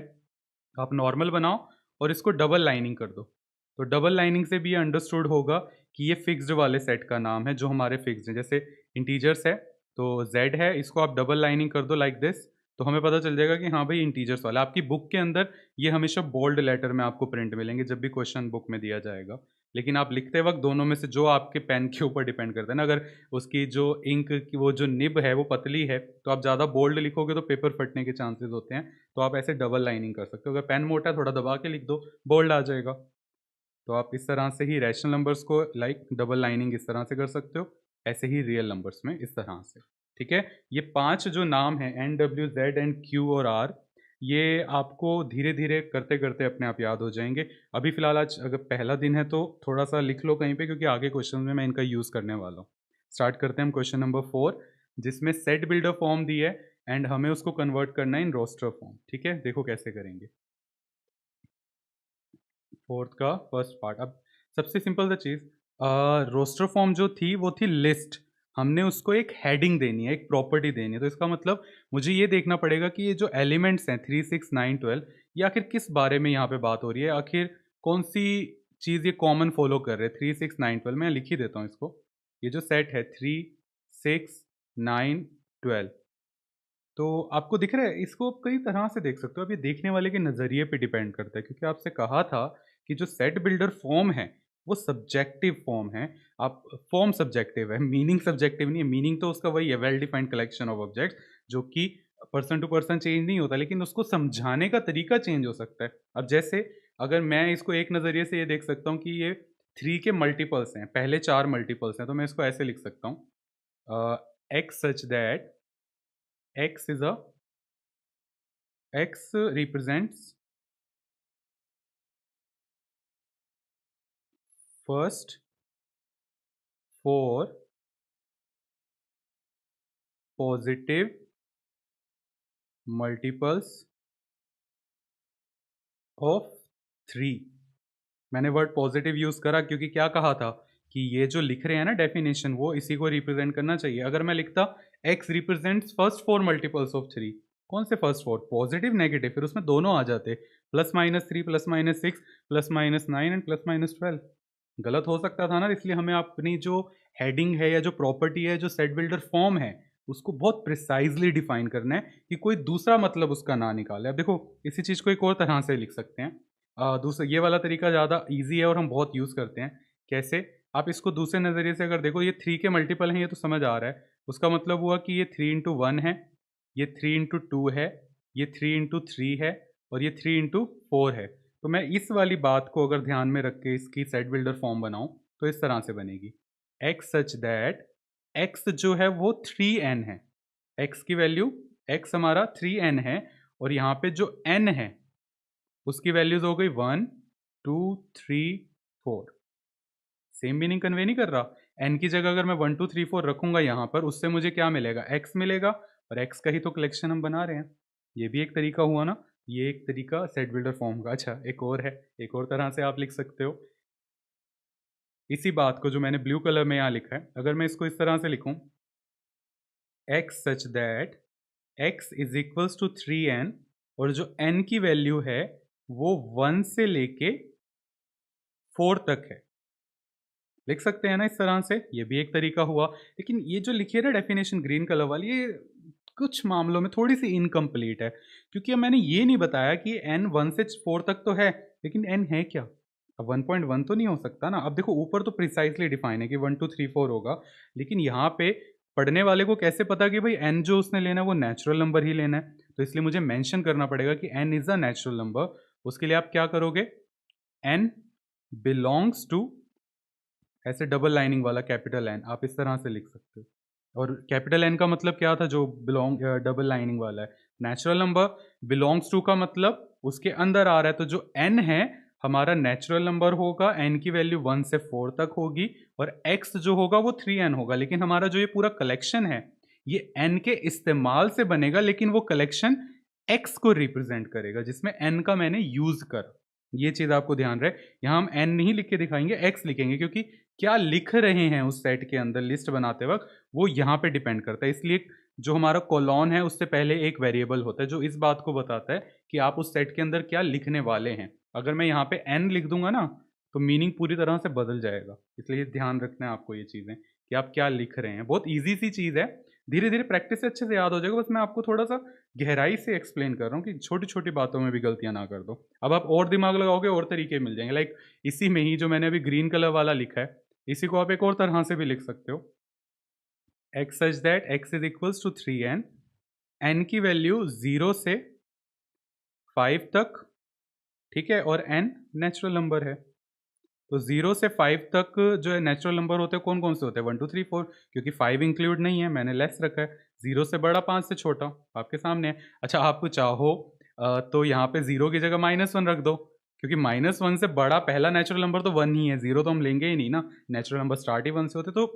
S1: आप नॉर्मल बनाओ और इसको डबल लाइनिंग कर दो। तो डबल लाइनिंग से भी ये अंडरस्टूड होगा कि ये फिक्स्ड वाले सेट का नाम है जो हमारे फिक्स्ड हैं। जैसे इंटीजर्स है तो z है, इसको आप डबल लाइनिंग कर दो लाइक दिस, तो हमें पता चल जाएगा कि हाँ भाई इंटीजर्स वाला। आपकी बुक के अंदर ये हमेशा बोल्ड लेटर में आपको प्रिंट मिलेंगे जब भी क्वेश्चन बुक में दिया जाएगा। लेकिन आप लिखते वक्त दोनों में से जो आपके पेन के ऊपर डिपेंड करता है ना, अगर उसकी जो इंक की वो जो निब है वो पतली है तो आप ज़्यादा बोल्ड लिखोगे तो पेपर फटने के चांसेस होते हैं। तो आप ऐसे डबल लाइनिंग कर सकते हो। अगर पेन मोटा है थोड़ा दबा के लिख दो, बोल्ड आ जाएगा। तो आप इस तरह से ही रैशनल नंबर्स को लाइक डबल लाइनिंग इस तरह से कर सकते हो, ऐसे ही रियल नंबर्स में इस तरह से। ठीक है, ये 5 जो नाम हैं N, W, Z and Q और आर, ये आपको धीरे धीरे करते करते अपने आप याद हो जाएंगे। अभी फ़िलहाल आज अगर पहला दिन है तो थोड़ा सा लिख लो कहीं पे, क्योंकि आगे क्वेश्चन में मैं इनका यूज़ करने वाला हूँ। स्टार्ट करते हैं हम क्वेश्चन नंबर 4, जिसमें सेट बिल्डर फॉर्म दी है एंड हमें उसको कन्वर्ट करना है इन रोस्टर फॉर्म। ठीक है, देखो कैसे करेंगे। फोर्थ का फर्स्ट पार्ट। अब सबसे सिंपल सा चीज़, रोस्टर फॉर्म जो थी वो थी लिस्ट। हमने उसको एक हेडिंग देनी है, एक प्रॉपर्टी देनी है। तो इसका मतलब मुझे ये देखना पड़ेगा कि ये जो एलिमेंट्स हैं 3, 6, 9, 12, ये आखिर किस बारे में यहाँ पे बात हो रही है, आखिर कौन सी चीज़ ये कॉमन फॉलो कर रहे हैं। 3, 6, 9, 12 मैं लिख ही देता हूँ इसको। ये जो सेट है 3, 6, 9, 12, तो आपको दिख रहा है, इसको आप कई तरह से देख सकते हो। अब ये देखने वाले के नज़रिए पे डिपेंड करता है, क्योंकि आपसे कहा था कि जो सेट बिल्डर फॉर्म है वो सब्जेक्टिव फॉर्म है। आप फॉर्म सब्जेक्टिव है, मीनिंग सब्जेक्टिव नहीं है। मीनिंग तो उसका वही है, well defined collection of objects, जो कि पर्सन टू पर्सन चेंज नहीं होता, लेकिन उसको समझाने का तरीका चेंज हो सकता है। अब जैसे अगर मैं इसको एक नज़रिए से ये देख सकता हूँ कि ये 3 के मल्टीपल्स हैं, पहले 4 मल्टीपल्स हैं, तो मैं इसको ऐसे लिख सकता हूँ, x such that x is a x represents first 4 positive multiples of 3। मैंने वर्ड पॉजिटिव यूज़ करा क्योंकि क्या कहा था कि ये जो लिख रहे हैं ना डेफिनेशन, वो इसी को रिप्रेजेंट करना चाहिए। अगर मैं लिखता x represents first four multiples of three. कौन से फर्स्ट फोर? पॉजिटिव नेगेटिव, फिर उसमें दोनों आ जाते, +-3 +-6 +-9 एंड +-12। गलत हो सकता था ना, इसलिए हमें अपनी जो हेडिंग है या जो प्रॉपर्टी है, जो सेट बिल्डर फॉर्म है, उसको बहुत प्रिसाइजली डिफाइन करना है कि कोई दूसरा मतलब उसका ना निकाले। अब देखो, इसी चीज़ को एक और तरह से लिख सकते हैं। दूसरा ये वाला तरीका ज़्यादा ईजी है और हम बहुत यूज़ करते हैं। कैसे? आप इसको दूसरे नज़रिए से अगर देखो, ये 3 के मल्टीपल हैं, ये तो समझ आ रहा है। उसका मतलब हुआ कि ये 3 इंटू 1 है, ये 3 इंटू 2 है, ये 3 इंटू 3 है और ये 3 इंटू 4 है। तो मैं इस वाली बात को अगर ध्यान में रख के इसकी सेट बिल्डर फॉर्म बनाऊं तो इस तरह से बनेगी। एक्स सच दैट एक्स जो है वो 3n है। एक्स की वैल्यू, एक्स हमारा 3n है और यहाँ पे जो n है उसकी वैल्यूज हो गई 1 2 3 4। सेम मीनिंग कन्वे नहीं कर रहा? n की जगह अगर मैं 1 2 3 4 रखूंगा यहाँ पर, उससे मुझे क्या मिलेगा? x मिलेगा, और x का ही तो कलेक्शन हम बना रहे हैं। ये भी एक तरीका हुआ ना, ये एक तरीका सेट बिल्डर फॉर्म का। अच्छा, एक और है, एक और तरह से आप लिख सकते हो इसी बात को जो मैंने ब्लू कलर में यहाँ लिखा है। अगर मैं इसको इस तरह से लिखूं, x such that x is equals to 3n, और जो n की वैल्यू है वो 1 से लेके 4 तक है। लिख सकते हैं ना इस तरह से, ये भी एक तरीका हुआ। लेकिन ये जो लिखी है ना डेफिनेशन ग्रीन कलर वाली, ये कुछ मामलों में थोड़ी सी इनकम्प्लीट है, क्योंकि अब मैंने ये नहीं बताया कि n 1 से 4 तक तो है, लेकिन n है क्या? अब 1.1 तो नहीं हो सकता ना। अब देखो, ऊपर तो प्रिसाइजली डिफाइन है कि 1 2 3 4 होगा, लेकिन यहाँ पे पढ़ने वाले को कैसे पता कि भाई n जो उसने लेना है वो नेचुरल नंबर ही लेना है? तो इसलिए मुझे मेंशन करना पड़ेगा कि n is a natural number. उसके लिए आप क्या करोगे? n बिलोंग्स टू, ऐसे डबल लाइनिंग वाला कैपिटल एन आप इस तरह से लिख सकते हो। और कैपिटल एन का मतलब क्या था जो बिलोंग डबल लाइनिंग वाला है? Natural number. बिलोंग्स टू का मतलब उसके अंदर आ रहा है, तो जो एन है हमारा नेचुरल नंबर होगा, एन की वैल्यू 1 से 4 तक होगी, और एक्स जो होगा वो 3n होगा। लेकिन हमारा जो ये पूरा कलेक्शन है ये एन के इस्तेमाल से बनेगा, लेकिन वो कलेक्शन एक्स को रिप्रेजेंट करेगा जिसमें एन का मैंने यूज कर। ये चीज आपको ध्यान रहे, यहां हम एन नहीं लिख के दिखाएंगे, एक्स लिखेंगे, क्योंकि क्या लिख रहे हैं उस सेट के अंदर लिस्ट बनाते वक्त वो यहाँ पे डिपेंड करता है। इसलिए जो हमारा कॉलॉन है उससे पहले एक वेरिएबल होता है जो इस बात को बताता है कि आप उस सेट के अंदर क्या लिखने वाले हैं। अगर मैं यहाँ पे एन लिख दूंगा ना तो मीनिंग पूरी तरह से बदल जाएगा। इसलिए ध्यान रखना है आपको ये चीज़ें कि आप क्या लिख रहे हैं। बहुत ईजी सी चीज़ है, धीरे धीरे प्रैक्टिस से अच्छे से याद हो जाएगा। बस मैं आपको थोड़ा सा गहराई से एक्सप्लेन कर रहा हूँ कि छोटी छोटी बातों में भी गलतियाँ ना कर दो। अब आप और दिमाग लगाओगे और तरीके मिल जाएंगे। लाइक इसी में ही जो मैंने अभी ग्रीन कलर वाला लिखा है, इसी को आप एक और तरह से भी लिख सकते हो। X such that x is equals to 3n, n की वैल्यू 0 से 5 तक, ठीक है, और n नेचुरल नंबर है। तो 0 से 5 तक जो है नेचुरल नंबर होते हैं, कौन कौन से होते हैं? 1 2 3 4, क्योंकि 5 इंक्लूड नहीं है, मैंने लेस रखा है। 0 से बड़ा, 5 से छोटा, आपके सामने है। अच्छा, आप चाहो तो यहाँ पे 0 की जगह -1 रख दो, क्योंकि -1 से बड़ा पहला नेचुरल नंबर तो 1 ही है, 0 तो हम लेंगे ही नहीं ना। नेचुरल नंबर स्टार्ट ही 1 से होते। तो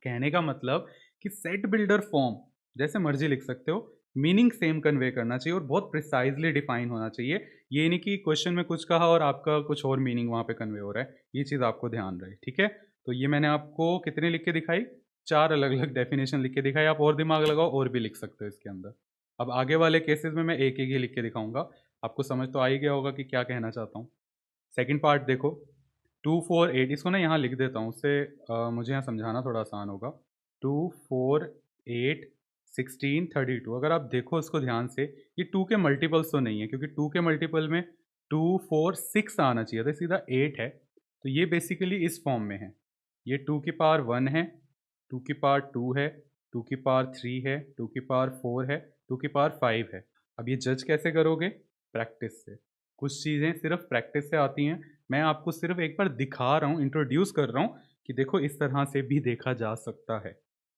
S1: कहने का मतलब कि सेट बिल्डर फॉर्म जैसे मर्जी लिख सकते हो, मीनिंग सेम कन्वे करना चाहिए और बहुत प्रिसाइजली डिफाइन होना चाहिए। ये नहीं कि क्वेश्चन में कुछ कहा और आपका कुछ और मीनिंग वहाँ पे कन्वे हो रहा है। ये चीज़ आपको ध्यान रहे, ठीक है। तो ये मैंने आपको कितने लिख के दिखाई? 4 अलग अलग डेफिनेशन लिख के दिखाई। आप और दिमाग लगाओ और भी लिख सकते हो इसके अंदर। अब आगे वाले केसेस में मैं एक एक ही लिख के दिखाऊंगा। आपको समझ तो आ ही गया होगा कि क्या कहना चाहता हूँ। सेकेंड पार्ट देखो, 2 4 8, इसको ना यहाँ लिख देता हूँ, उससे मुझे यहाँ समझाना थोड़ा आसान होगा। 2 4 8 16 32, अगर आप देखो इसको ध्यान से, ये 2 के मल्टीपल्स तो नहीं है, क्योंकि 2 के मल्टीपल में 2 4 6 आना चाहिए था, सीधा 8 है। तो ये बेसिकली इस फॉर्म में है। ये 2 की पावर 1 है, 2 की पावर 2 है, 2 की पावर 3 है, 2 की पावर 4 है, 2 की पावर 5 है। अब ये जज कैसे करोगे? प्रैक्टिस से। कुछ चीज़ें सिर्फ प्रैक्टिस से आती हैं। मैं आपको सिर्फ एक बार दिखा रहा हूँ, इंट्रोड्यूस कर रहा हूँ कि देखो इस तरह से भी देखा जा सकता है।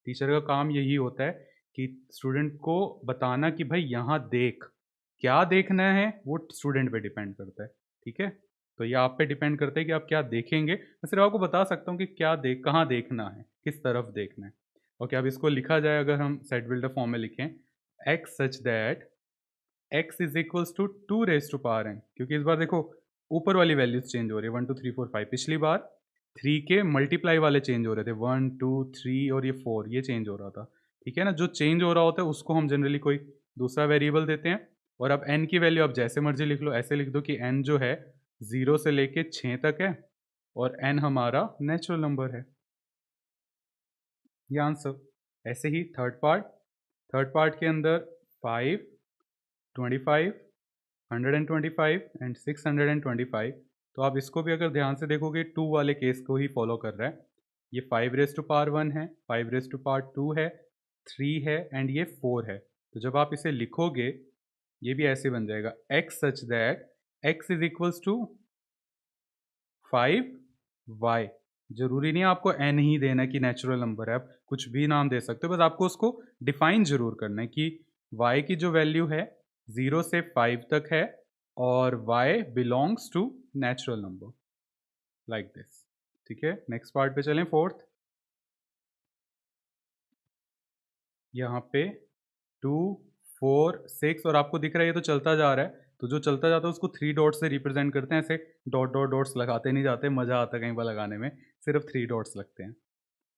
S1: टीचर का काम यही होता है कि स्टूडेंट को बताना कि भाई यहाँ देख, क्या देखना है वो स्टूडेंट पे डिपेंड करता है, ठीक है। तो ये आप पे डिपेंड करता है कि आप क्या देखेंगे। मैं सिर्फ आपको बता सकता हूँ कि क्या देख, कहाँ देखना है, किस तरफ देखना है। ओके, अब इसको लिखा जाए, अगर हम सेट बिल्डर फॉर्म में लिखें, x such that x is equals to 2 raise to power n, क्योंकि इस बार देखो ऊपर वाली वैल्यूज चेंज हो रही है, 1 2 3 4 5। पिछली बार 3 के मल्टीप्लाई वाले चेंज हो रहे थे, 1 2 3 और ये 4, ये चेंज हो रहा था। ठीक है ना, जो चेंज हो रहा होता है उसको हम जनरली कोई दूसरा वेरिएबल देते हैं। और अब n की वैल्यू आप जैसे मर्जी लिख लो, ऐसे लिख दो कि n जो है 0 से लेके 6 तक है और n हमारा नेचुरल नंबर है। ये आंसर। ऐसे ही थर्ड पार्ट के अंदर 5, 25, 125 एंड 625। तो आप इसको भी अगर ध्यान से देखोगे 2 वाले केस को ही फॉलो कर रहा है। ये 5 रेज टू पावर 1 है, 5 रेज टू पावर 2 है, 3 है एंड ये 4 है। तो जब आप इसे लिखोगे ये भी ऐसे बन जाएगा x such that x is equals to 5y। जरूरी नहीं है आपको n ही देना कि नेचुरल नंबर है, आप कुछ भी नाम दे सकते हो, बस आपको उसको डिफाइन जरूर करना है कि y की जो वैल्यू है 0 से 5 तक है और y belongs to natural number, like this. ठीक है, नेक्स्ट पार्ट पे चलें, फोर्थ। यहाँ पे 2, 4, 6 और आपको दिख रहा है ये तो चलता जा रहा है, तो जो चलता जाता है उसको 3 डॉट से रिप्रेजेंट करते हैं। ऐसे डॉट डॉट डॉट्स लगाते नहीं जाते, मज़ा आता है कहीं पर लगाने में, सिर्फ 3 डॉट्स लगते हैं।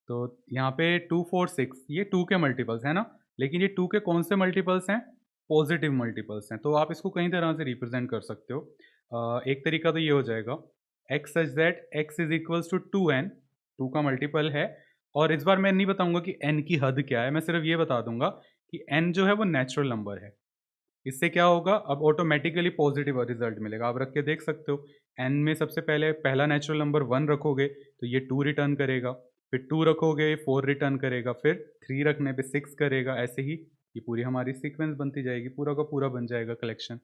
S1: तो यहाँ पे 2, 4, 6 ये 2 के मल्टीपल्स हैं ना, लेकिन ये 2 के कौन से मल्टीपल्स हैं? पॉजिटिव मल्टीपल्स हैं। तो आप इसको कई तरह से रिप्रेजेंट कर सकते हो। एक तरीका तो ये हो जाएगा x such that x is equals to 2n, 2 का मल्टीपल है। और इस बार मैं नहीं बताऊंगा कि n की हद क्या है, मैं सिर्फ ये बता दूंगा कि n जो है वो नेचुरल नंबर है। इससे क्या होगा, अब ऑटोमेटिकली पॉजिटिव रिजल्ट मिलेगा। आप रख के देख सकते हो, n में सबसे पहले पहला नेचुरल नंबर 1 रखोगे तो ये 2 रिटर्न करेगा, फिर 2 रखोगे 4 रिटर्न करेगा, फिर 3 रखने पे 6 करेगा। ऐसे ही ये पूरी हमारी सीक्वेंस बनती जाएगी, पूरा का पूरा बन जाएगा कलेक्शन।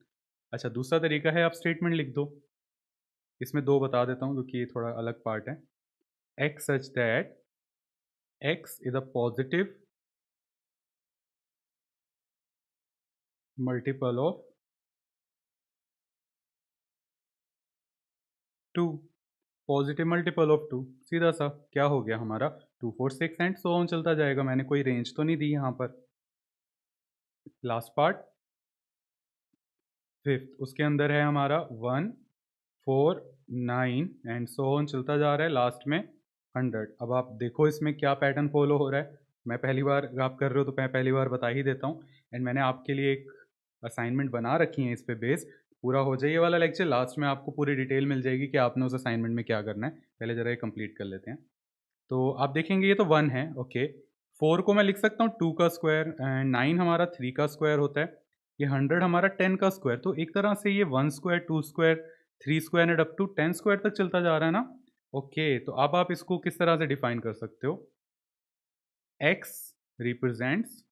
S1: अच्छा, दूसरा तरीका है आप स्टेटमेंट लिख दो। इसमें 2 बता देता हूँ क्योंकि ये थोड़ा अलग पार्ट है। x such that x is a positive multiple of 2, positive multiple of 2। सीधा सा क्या हो गया हमारा 2, 4, 6 एंड सो ऑन चलता जाएगा। मैंने कोई रेंज तो नहीं दी यहाँ पर। लास्ट पार्ट फिफ्थ, उसके अंदर है हमारा 1, 4, 9 एंड सो ऑन चलता जा रहा है, लास्ट में 100। अब आप देखो इसमें क्या पैटर्न फॉलो हो रहा है। मैं पहली बार, आप कर रहे हो तो मैं पहली बार बता ही देता हूँ। एंड मैंने आपके लिए एक असाइनमेंट बना रखी है इस पे बेस। पूरा हो जाए ये वाला लेक्चर, लास्ट में आपको पूरी डिटेल मिल जाएगी कि आपने उस असाइनमेंट में क्या करना है। पहले ज़रा ये कंप्लीट कर लेते हैं। तो आप देखेंगे ये तो 1 है, ओके। 4 को मैं लिख सकता हूँ 2 का स्क्वायर एंड 9 हमारा 3 का स्क्वायर होता है। ये 100 हमारा 10 का स्क्वायर। तो एक तरह से ये 1 square, 2 square, 3 square and up to 10 square तक चलता जा रहा है ना। ओके, तो अब आप इसको किस तरह से डिफाइन कर सकते हो? x represents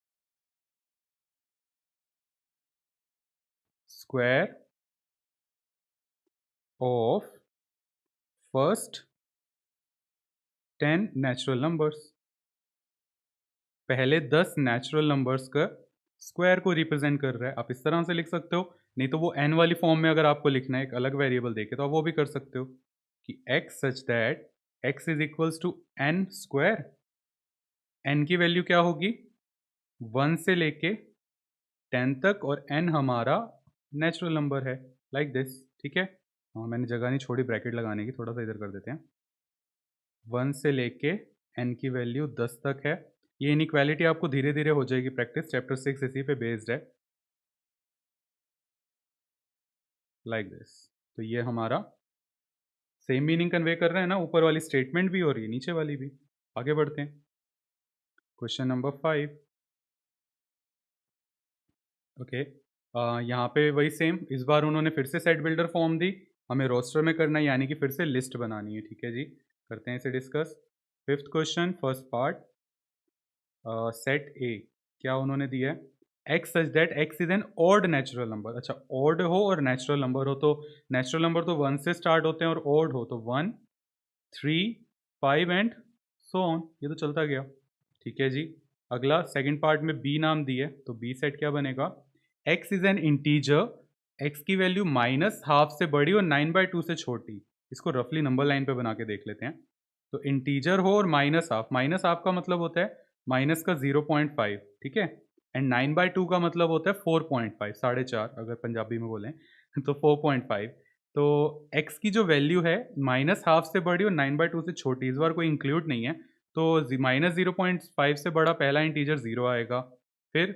S1: square of first 10 natural numbers. पहले 10 नेचुरल नंबर्स का स्क्वायर को रिप्रेजेंट कर रहा है। आप इस तरह से लिख सकते हो, नहीं तो वो n वाली फॉर्म में अगर आपको लिखना है एक अलग वेरिएबल देके, तो आप वो भी कर सकते हो कि x such that x is equals to n square. n की वैल्यू क्या होगी? 1 से लेके 10 तक, और n हमारा नेचुरल नंबर है, लाइक दिस। ठीक है, हाँ मैंने जगह नहीं छोड़ी ब्रैकेट लगाने की, थोड़ा सा इधर कर देते हैं। 1 से लेके n की वैल्यू 10 तक है। ये इनइक्वालिटी आपको धीरे धीरे हो जाएगी प्रैक्टिस, चैप्टर 6 इसी पे बेस्ड है, लाइक दिस। तो ये हमारा सेम मीनिंग कन्वे कर रहे हैं ना, ऊपर वाली स्टेटमेंट भी और ये नीचे वाली भी। आगे बढ़ते हैं, क्वेश्चन नंबर 5। ओके, यहाँ पे वही सेम, इस बार उन्होंने फिर से सेट बिल्डर फॉर्म दी, हमें रोस्टर में करना है, यानी कि फिर से लिस्ट बनानी है। ठीक है जी, करते हैं इसे discuss. Fifth question, first part, set ए। क्या उन्होंने दिया है? x such that x is an odd natural number. अच्छा, ऑड हो और नेचुरल नंबर हो, तो नेचुरल नंबर तो 1 से स्टार्ट होते हैं, और ऑड हो तो 1, 3, 5 एंड सो ऑन। ये तो चलता गया। ठीक है जी, अगला सेकंड पार्ट में b नाम दिए, तो b सेट क्या बनेगा? x is an integer, x की वैल्यू -½ से बड़ी और 9/2 से छोटी। इसको रफली नंबर लाइन पे बना के देख लेते हैं। तो इंटीजर हो और -½ -½ का मतलब होता है माइनस का 0.5, ठीक है। एंड 9/2 का मतलब होता है 4.5, 4.5 अगर पंजाबी में बोलें तो 4.5। तो x की जो वैल्यू है -½ से बड़ी और 9/2 से छोटी, इस बार कोई इंक्लूड नहीं है, तो -0.5 से बड़ा पहला इंटीजर 0 आएगा, फिर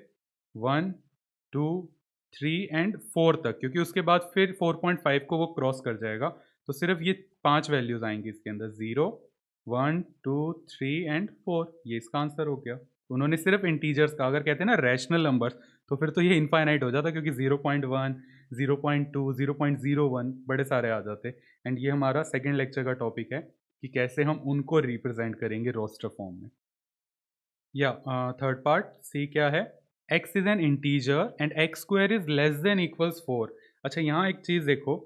S1: 1 2 3 एंड 4 तक, क्योंकि उसके बाद फिर 4.5 को वो क्रॉस कर जाएगा। तो सिर्फ ये 5 वैल्यूज़ आएंगी इसके अंदर, 0 1 2 3 एंड 4। ये इसका आंसर हो गया। उन्होंने सिर्फ इंटीजर्स का, अगर कहते हैं ना रैशनल नंबर्स, तो फिर तो ये इनफाइनाइट हो जाता, क्योंकि 0.1 0.2 0.01 बड़े सारे आ जाते। एंड ये हमारा सेकेंड लेक्चर का टॉपिक है कि कैसे हम उनको रिप्रेजेंट करेंगे रोस्टर फॉर्म में। या थर्ड पार्ट सी क्या है, x is an integer and x square is less than equals 4। अच्छा, यहाँ एक चीज़ देखो,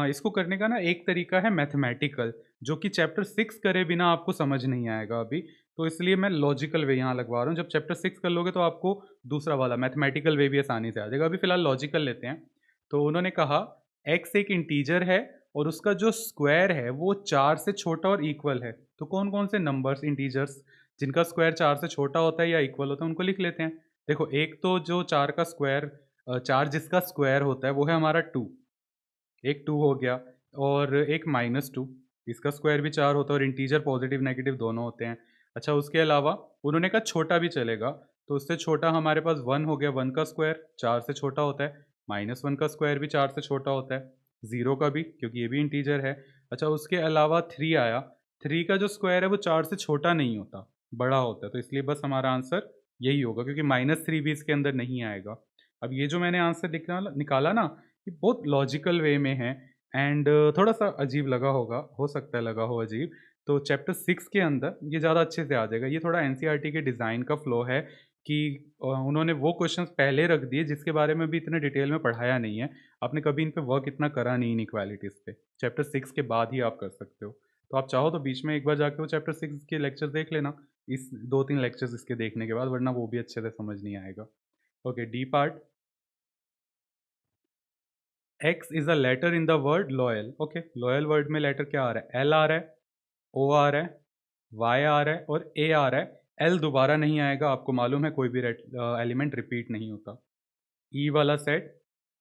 S1: इसको करने का ना एक तरीका है मैथमेटिकल, जो कि चैप्टर 6 करे बिना आपको समझ नहीं आएगा अभी। तो इसलिए मैं लॉजिकल वे यहाँ लगवा रहा हूँ। जब चैप्टर 6 कर लोगे तो आपको दूसरा वाला मैथमेटिकल वे भी आसानी से आ जाएगा। अभी फिलहाल लॉजिकल लेते हैं। तो उन्होंने कहा x एक इंटीजर है और उसका जो स्क्वायर है वो 4 से छोटा और इक्वल है। तो कौन कौन से नंबर्स इंटीजर्स जिनका स्क्वायर 4 से छोटा होता है या इक्वल होता है उनको लिख लेते हैं। देखो, एक तो जो 4 का स्क्वायर, 4 जिसका स्क्वायर होता है वो है हमारा 2, एक 2 हो गया। और एक -2, इसका स्क्वायर भी 4 होता है और इंटीजर पॉजिटिव नेगेटिव दोनों होते हैं। अच्छा, उसके अलावा उन्होंने कहा छोटा भी चलेगा, तो उससे छोटा हमारे पास 1 हो गया, 1 का स्क्वायर 4 से छोटा होता है, -1 का स्क्वायर भी 4 से छोटा होता है, 0 का भी, क्योंकि ये भी इंटीजर है। अच्छा, उसके अलावा 3 आया, 3 का जो स्क्वायर है वो 4 से छोटा नहीं होता, बड़ा होता है। तो इसलिए बस हमारा आंसर यही होगा, क्योंकि -3 भी इसके अंदर नहीं आएगा। अब ये जो मैंने आंसर निकाला ना, ये बहुत लॉजिकल वे में है। एंड थोड़ा सा अजीब लगा होगा, हो सकता है लगा हो अजीब। तो चैप्टर 6 के अंदर ये ज़्यादा अच्छे से आ जाएगा। ये थोड़ा एनसीईआरटी के डिज़ाइन का फ्लो है कि उन्होंने वो क्वेश्चंस पहले रख दिए जिसके बारे में भी इतने डिटेल में पढ़ाया नहीं है। आपने कभी इन पे वर्क इतना करा नहीं इनइक्वालिटीज़ पे। चैप्टर 6 के बाद ही आप कर सकते हो। तो आप चाहो तो बीच में एक बार जाके वो चैप्टर 6 के लेक्चर देख लेना, इस 2-3 लेक्चर्स इसके देखने के बाद, वरना वो भी अच्छे से समझ नहीं आएगा। Okay, D part, x is a letter in the word loyal. Okay, loyal word में लेटर क्या आ रहा है, एल आ रहा है, ओ आ रहा है, वाई आ रहा है और ए आ रहा है। एल दोबारा नहीं आएगा, आपको मालूम है कोई भी एलिमेंट रिपीट नहीं होता। ई वाला set,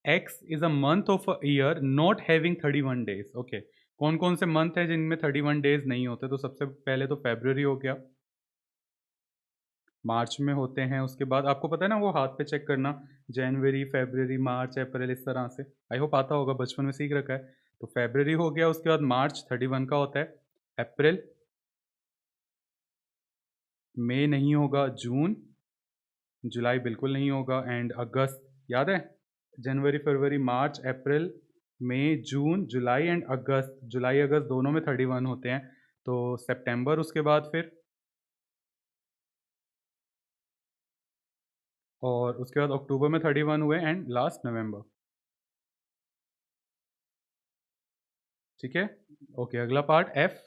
S1: x is a month of a year not having 31 days. Okay, कौन कौन से मंथ हैं जिनमें 31 डेज नहीं होते? तो सबसे पहले तो फेब्रुवरी हो गया, मार्च में होते हैं। उसके बाद आपको पता है ना, वो हाथ पे चेक करना, जनवरी फरवरी मार्च अप्रैल, इस तरह से। आई होप आता होगा, बचपन में सीख रखा है। तो फेब्रुवरी हो गया, उसके बाद मार्च 31 का होता है, अप्रैल, मई नहीं होगा, जून, जुलाई बिल्कुल नहीं होगा, एंड अगस्त याद है, जनवरी फरवरी मार्च अप्रैल मई जून जुलाई एंड अगस्त, जुलाई अगस्त दोनों में 31 होते हैं। तो सितंबर, उसके बाद फिर, और उसके बाद अक्टूबर में 31 हुए, एंड लास्ट नवंबर। ठीक है, ओके, अगला part F,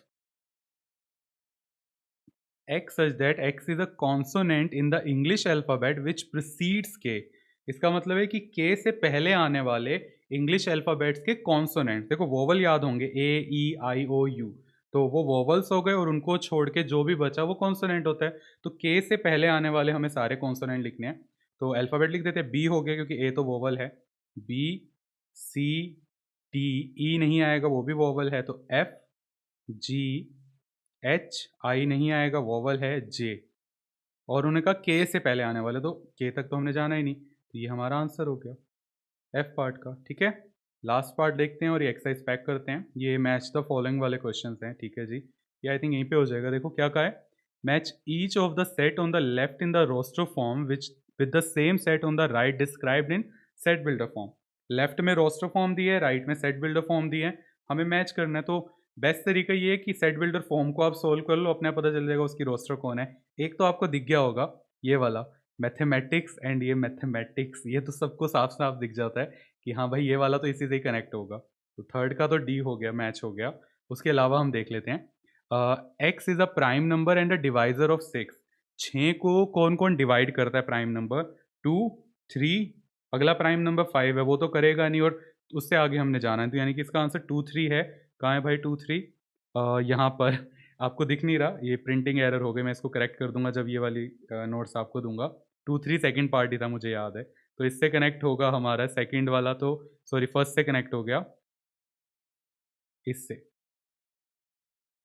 S1: x such that x is a consonant in the English alphabet which precedes k। इसका मतलब है कि k से पहले आने वाले इंग्लिश अल्फ़ाबेट्स के कॉन्सोनेंट, देखो वोवल याद होंगे, ए ई आई ओ यू, तो वो वोवल्स हो गए और उनको छोड़ के जो भी बचा वो कॉन्सोनेंट होता है। तो k से पहले आने वाले हमें सारे कॉन्सोनेंट लिखने हैं। तो अल्फ़ाबेट लिख देते हैं, b हो गया क्योंकि a तो वोवल है, b c d, e नहीं आएगा वो भी वोवल है, तो f g एच, आई नहीं आएगा वोवल है, जे, और उन्हें कहा के से पहले आने वाले, तो के तक तो हमने जाना ही नहीं, तो ये हमारा आंसर हो गया एफ पार्ट का। ठीक है, लास्ट पार्ट देखते हैं और ये एक्सरसाइज पैक करते हैं। ये मैच द फॉलोइंग वाले क्वेश्चंस हैं। ठीक है जी, ये आई थिंक यहीं पे हो जाएगा। देखो क्या कहा है, match each of the set on the left in the roster form which with the same set on the right described in set builder form. Left में रोस्टर फॉर्म दिए है, राइट में सेट बिल्डर फॉर्म दिए है, हमें match करना है। तो बेस्ट तरीका ये है कि सेट बिल्डर फॉर्म को आप सोल्व कर लो, अपने पता चल जाएगा उसकी रोस्टर कौन है। एक तो आपको दिख गया होगा ये वाला मैथमेटिक्स, एंड ये मैथमेटिक्स, ये तो सबको साफ साफ दिख जाता है कि हाँ भाई ये वाला तो इसी से ही कनेक्ट होगा। तो थर्ड का तो डी हो गया, मैच हो गया। उसके अलावा हम देख लेते हैं, x is a prime number and a divisor of 6। 6 को कौन कौन डिवाइड करता है प्राइम नंबर, 2 3, अगला प्राइम नंबर 5 है, वो तो करेगा नहीं, और उससे आगे हमने जाना है। तो यानी कि इसका आंसर 2 3 है। कहाँ है भाई 2 3, यहाँ पर आपको दिख नहीं रहा, ये प्रिंटिंग एरर हो गई, मैं इसको करेक्ट कर दूंगा जब ये वाली नोट्स आपको दूंगा। 2 3 सेकेंड पार्ट ही था, मुझे याद है। तो इससे कनेक्ट होगा हमारा सेकंड वाला, तो सॉरी फर्स्ट से कनेक्ट हो गया इससे,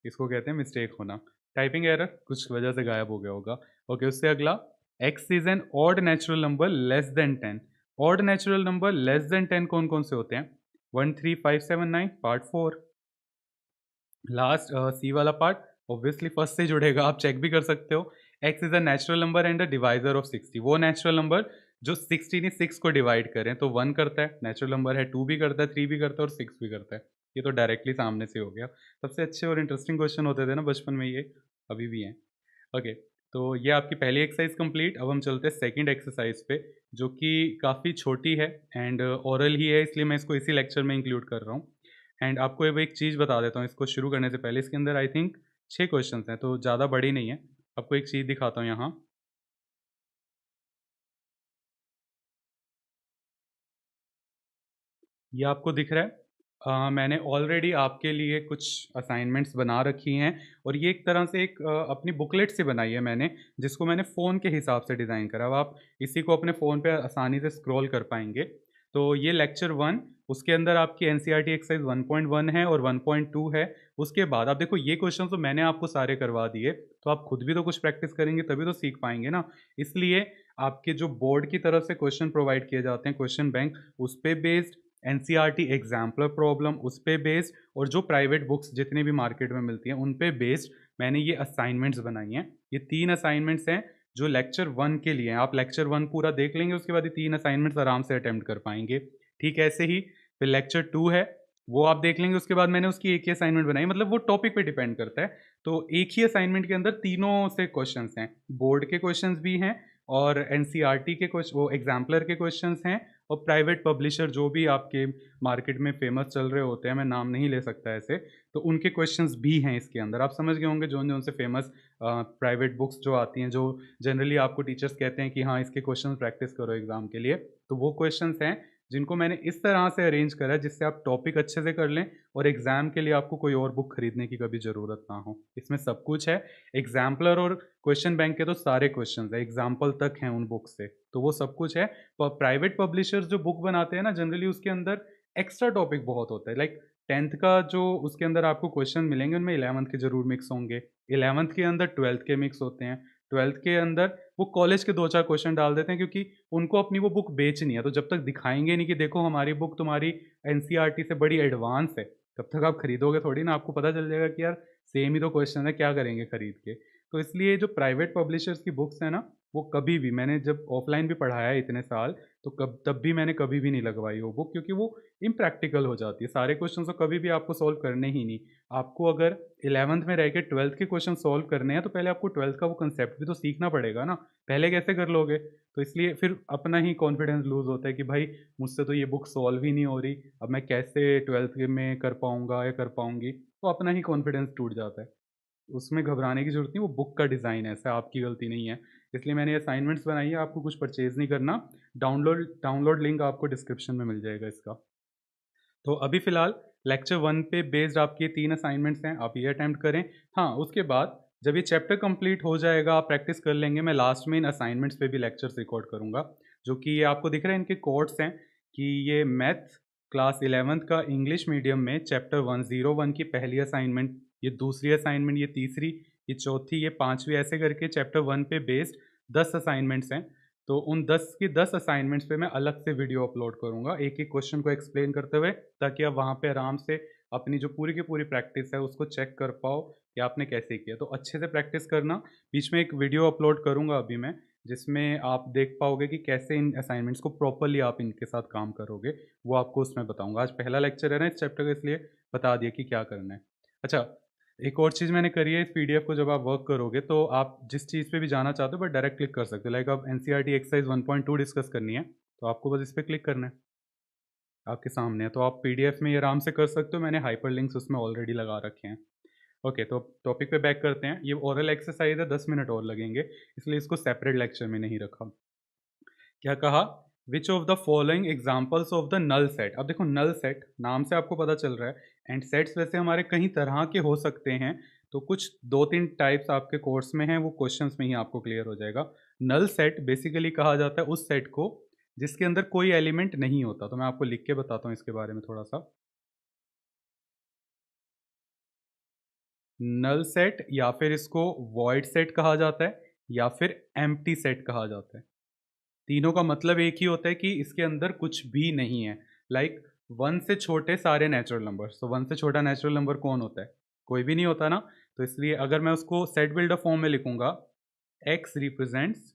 S1: इसको कहते हैं मिस्टेक होना। टाइपिंग एरर कुछ वजह से गायब हो गया होगा। ओके, उससे अगला, x is an odd natural number less then 10। Odd natural number less then 10 कौन कौन से होते हैं? 1 3 5 7 9, पार्ट 4। लास्ट सी वाला पार्ट ऑब्वियसली फर्स्ट से जुड़ेगा, आप चेक भी कर सकते हो। X is a natural number and a divisor of 60। वो नेचुरल नंबर जो 16 6 को डिवाइड करें तो 1 करता है, नेचुरल नंबर है, 2 भी करता है, 3 भी करता है और 6 भी करता है। ये तो डायरेक्टली सामने से हो गया। सबसे अच्छे और इंटरेस्टिंग क्वेश्चन होते थे ना बचपन में ये, अभी भी हैं। ओके, तो ये आपकी पहली एक्सरसाइज कंप्लीट। अब हम चलते हैं सेकंड एक्सरसाइज पे, जो कि काफ़ी छोटी है एंड ओरल ही है, इसलिए मैं इसको इसी लेक्चर में इंक्लूड कर रहा हूँ। एंड आपको अब एक चीज़ बता देता हूँ इसको शुरू करने से पहले, इसके अंदर आई थिंक 6 क्वेश्चंस हैं, तो ज़्यादा बड़ी नहीं है। आपको एक चीज़ दिखाता हूँ यहाँ। ये आपको दिख रहा है? मैंने ऑलरेडी आपके लिए कुछ असाइनमेंट्स बना रखी हैं, और ये एक तरह से एक अपनी बुकलेट से बनाई है मैंने, जिसको मैंने फ़ोन के हिसाब से डिज़ाइन करा। अब आप इसी को अपने फ़ोन पे आसानी से स्क्रॉल कर पाएँगे। तो ये लेक्चर 1, उसके अंदर आपकी एनसीईआरटी एक्सरसाइज 1.1 है और 1.2 है। उसके बाद आप देखो, ये क्वेश्चन तो मैंने आपको सारे करवा दिए, तो आप खुद भी तो कुछ प्रैक्टिस करेंगे तभी तो सीख पाएँगे ना। इसलिए आपके जो बोर्ड की तरफ से क्वेश्चन प्रोवाइड किए जाते हैं, क्वेश्चन बैंक, उस पे बेस्ड, एनसीईआरटी एग्जाम्पलर प्रॉब्लम उस पे बेस्ड, और जो प्राइवेट बुक्स जितनी भी मार्केट में मिलती हैं उन पे बेस्ड मैंने ये असाइनमेंट्स बनाई हैं। ये 3 असाइनमेंट्स हैं जो लेक्चर 1 के लिए हैं। आप लेक्चर 1 पूरा देख लेंगे, उसके बाद ये 3 असाइनमेंट्स आराम से अटेम्प्ट कर पाएंगे। ठीक ऐसे ही फिर लेक्चर 2 है, वो आप देख लेंगे, उसके बाद मैंने उसकी एक ही असाइनमेंट बनाई, मतलब वो टॉपिक पे डिपेंड करता है। तो एक ही असाइनमेंट के अंदर तीनों से क्वेश्चंस हैं, बोर्ड के क्वेश्चंस भी हैं और एनसीईआरटी के क्वेश्चन, वो एग्जाम्पलर के क्वेश्चंस हैं, और प्राइवेट पब्लिशर जो भी आपके मार्केट में फेमस चल रहे होते हैं, मैं नाम नहीं ले सकता ऐसे, तो उनके क्वेश्चंस भी हैं इसके अंदर। आप समझ गए होंगे जोन जोन से फेमस प्राइवेट बुक्स जो आती हैं, जो जनरली आपको टीचर्स कहते हैं कि हाँ इसके क्वेश्चन प्रैक्टिस करो एग्जाम के लिए, तो वो क्वेश्चंस हैं जिनको मैंने इस तरह से अरेंज करा है जिससे आप टॉपिक अच्छे से कर लें और एग्जाम के लिए आपको कोई और बुक खरीदने की कभी ज़रूरत ना हो। इसमें सब कुछ है, एग्जाम्पलर और क्वेश्चन बैंक के तो सारे क्वेश्चंस हैं, एग्जाम्पल तक हैं उन बुक से, तो वो सब कुछ है। प्राइवेट पब्लिशर्स जो बुक बनाते हैं ना, जनरली उसके अंदर एक्स्ट्रा टॉपिक बहुत होता है। लाइक 10th का जो उसके अंदर आपको क्वेश्चन मिलेंगे, उनमें 11th के जरूर मिक्स होंगे, 11th के अंदर 12th के मिक्स होते हैं, 12th के अंदर वो कॉलेज के 2 4 क्वेश्चन डाल देते हैं, क्योंकि उनको अपनी वो बुक बेचनी है। तो जब तक दिखाएंगे नहीं कि देखो हमारी बुक तुम्हारी एनसीईआरटी से बड़ी एडवांस है, तब तक आप खरीदोगे थोड़ी ना। आपको पता चल जाएगा कि यार सेम ही तो क्वेश्चन है, क्या करेंगे खरीद के। तो इसलिए जो प्राइवेट पब्लिशर्स की बुक्स है ना, वो कभी भी, मैंने जब ऑफलाइन भी पढ़ाया है इतने साल, तो कब तब भी मैंने कभी भी नहीं लगवाई वो बुक, क्योंकि वो इम्प्रैक्टिकल हो जाती है। सारे क्वेश्चन तो कभी भी आपको सॉल्व करने ही नहीं। आपको अगर 11th में रह के 12th के क्वेश्चन सॉल्व करने हैं, तो पहले आपको 12th का वो कंसेप्ट भी तो सीखना पड़ेगा ना। पहले कैसे कर लोगे? तो इसलिए फिर अपना ही कॉन्फिडेंस लूज होता है कि भाई मुझसे तो ये बुक सॉल्व ही नहीं हो रही, अब मैं कैसे 12th में कर पाऊंगा या कर पाऊंगी, तो अपना ही कॉन्फिडेंस टूट जाता है। उसमें घबराने की ज़रूरत नहीं, वो बुक का डिज़ाइन है, ऐसा आपकी गलती नहीं है। इसलिए मैंने ये असाइनमेंट्स बनाई है, आपको कुछ परचेज़ नहीं करना। डाउनलोड डाउनलोड लिंक आपको डिस्क्रिप्शन में मिल जाएगा इसका। तो अभी फ़िलहाल लेक्चर 1 पे बेस्ड आपके ये 3 असाइनमेंट्स हैं, आप ये अटेम्प्ट करें। हाँ, उसके बाद जब ये चैप्टर कंप्लीट हो जाएगा, आप प्रैक्टिस कर लेंगे, मैं लास्ट में इन असाइनमेंट्स पे भी लेक्चर्स रिकॉर्ड करूँगा, जो कि ये आपको दिख रहे हैं, इनके कोड्स हैं कि ये मैथ क्लास 11th का इंग्लिश मीडियम में चैप्टर 101 की पहली असाइनमेंट, ये दूसरी असाइनमेंट, ये तीसरी, ये चौथी, ये पाँचवीं, ऐसे करके चैप्टर 1 पे बेस्ड 10 असाइनमेंट्स हैं। तो उन 10 की 10 असाइनमेंट्स पे मैं अलग से वीडियो अपलोड करूँगा, एक-एक क्वेश्चन को एक्सप्लेन करते हुए, ताकि आप वहाँ पे आराम से अपनी जो पूरी की पूरी प्रैक्टिस है उसको चेक कर पाओ कि आपने कैसे किया। तो अच्छे से प्रैक्टिस करना। बीच में एक वीडियो अपलोड करूँगा अभी मैं, जिसमें आप देख पाओगे कि कैसे इन असाइनमेंट्स को प्रॉपर्ली आप इनके साथ काम करोगे, वो आपको उसमें बताऊँगा। आज पहला लेक्चर है ना इस चैप्टर का, इसलिए बता दिया कि क्या करना है। अच्छा, एक और चीज़ मैंने करी है, इस पीडीएफ को जब आप वर्क करोगे तो आप जिस चीज़ पे भी जाना चाहते हो बस डायरेक्ट क्लिक कर सकते हो। लाइक आप एनसीईआरटी एक्सरसाइज 1.2 डिस्कस करनी है, तो आपको बस इस पे क्लिक करना है, आपके सामने है। तो आप पीडीएफ में ये आराम से कर सकते हो, मैंने हाइपरलिंक्स उसमें ऑलरेडी लगा रखे हैं। ओके, तो टॉपिक पे बैक करते हैं। ये ओरल एक्सरसाइज है, 10 मिनट और लगेंगे, इसलिए इसको सेपरेट लेक्चर में नहीं रखा। क्या कहा? Which of the following examples of the null set. अब देखो, नल सेट नाम से आपको पता चल रहा है, एंड सेट्स वैसे हमारे कई तरह के हो सकते हैं, तो कुछ 2-3 टाइप्स आपके कोर्स में हैं, वो क्वेश्चंस में ही आपको क्लियर हो जाएगा। नल सेट बेसिकली कहा जाता है उस सेट को जिसके अंदर कोई एलिमेंट नहीं होता। तो मैं आपको लिख के बताता हूँ इसके बारे में थोड़ा सा। नल सेट या फिर इसको वॉइड सेट कहा जाता है या फिर एम्प्टी सेट कहा जाता है। तीनों का मतलब एक ही होता है कि इसके अंदर कुछ भी नहीं है। लाइक वन से छोटे सारे नेचुरल नंबर, तो वन से छोटा नेचुरल नंबर कौन होता है? कोई भी नहीं होता ना। तो इसलिए अगर मैं उसको सेट बिल्डर फॉर्म में लिखूंगा, x represents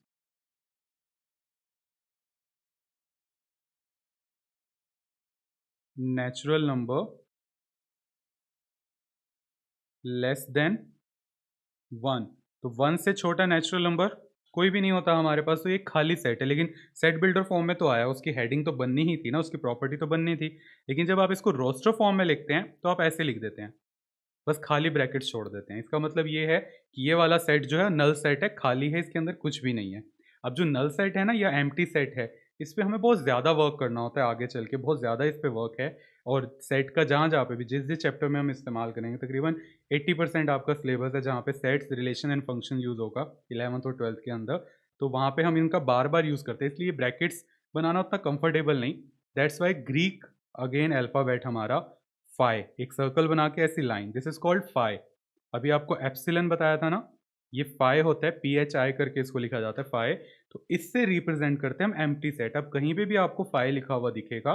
S1: natural number less then one. तो वन से छोटा नेचुरल नंबर कोई भी नहीं होता हमारे पास, तो ये खाली सेट है। लेकिन सेट बिल्डर फॉर्म में तो आया, उसकी हेडिंग तो बननी ही थी ना, उसकी प्रॉपर्टी तो बननी थी। लेकिन जब आप इसको रोस्टर फॉर्म में लिखते हैं तो आप ऐसे लिख देते हैं, बस खाली ब्रैकेट्स छोड़ देते हैं। इसका मतलब ये है कि ये वाला सेट जो है नल सेट है, खाली है, इसके अंदर कुछ भी नहीं है। अब जो नल सेट है ना या एम्प्टी सेट है, इस पे हमें बहुत ज़्यादा वर्क करना होता है आगे चल के, बहुत ज़्यादा इस पे वर्क है। और सेट का जहाँ जहाँ पे भी जिस जिस चैप्टर में हम इस्तेमाल करेंगे, तकरीबन 80% आपका सिलेबस है जहाँ पे sets, relation and function use होगा 11th और 12th के अंदर। तो वहाँ पे हम इनका बार बार यूज़ करते हैं, इसलिए ब्रैकेट्स बनाना उतना कंफर्टेबल नहीं। That's why Greek again alphabet हमारा फाई, एक सर्कल बना के ऐसी line, this is called phi. अभी आपको एप्सिलन बताया था ना, ये फाई होता है, पी एच आई करके इसको लिखा जाता है फाई। तो इससे रिप्रेजेंट करते हैं हम एम्प्टी सेट। अब कहीं पे भी आपको फाई लिखा हुआ दिखेगा,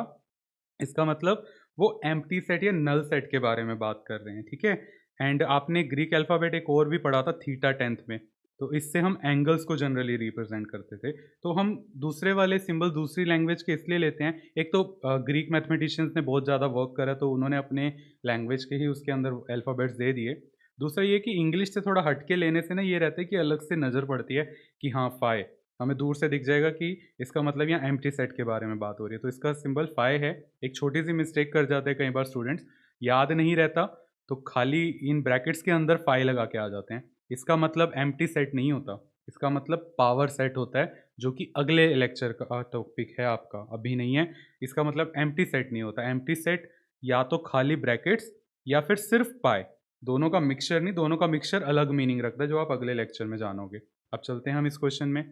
S1: इसका मतलब वो एम्प्टी सेट या नल सेट के बारे में बात कर रहे हैं, ठीक है। एंड आपने ग्रीक अल्फ़ाबेट एक और भी पढ़ा था थीटा 10th में, तो इससे हम एंगल्स को जनरली रिप्रेजेंट करते थे। तो हम दूसरे वाले सिंबल दूसरी लैंग्वेज के इसलिए लेते हैं, एक तो ग्रीक मैथमेटिशियंस ने बहुत ज़्यादा वर्क करा तो उन्होंने अपने लैंग्वेज के ही उसके अंदर अल्फ़ाबेट्स दे दिए। दूसरा ये कि इंग्लिश से थोड़ा हट के लेने से ना ये रहता है कि अलग से नज़र पड़ती है कि हाँ फाई, हमें दूर से दिख जाएगा कि इसका मतलब यहाँ एम्प्टी सेट के बारे में बात हो रही है। तो इसका सिंबल फाई है। एक छोटी सी मिस्टेक कर जाते हैं कई बार स्टूडेंट्स, याद नहीं रहता तो खाली इन ब्रैकेट्स के अंदर फाई लगा के आ जाते हैं। इसका मतलब एम्प्टी सेट नहीं होता, इसका मतलब पावर सेट होता है, जो कि अगले लेक्चर का टॉपिक है आपका, अभी नहीं है। इसका मतलब एम्प्टी सेट नहीं होता। एम्प्टी सेट या तो खाली ब्रैकेट्स या फिर सिर्फ पाई, दोनों का मिक्सचर नहीं, दोनों का मिक्सचर अलग मीनिंग रखता है जो आप अगले लेक्चर में जानोगे। अब चलते हैं हम इस क्वेश्चन में।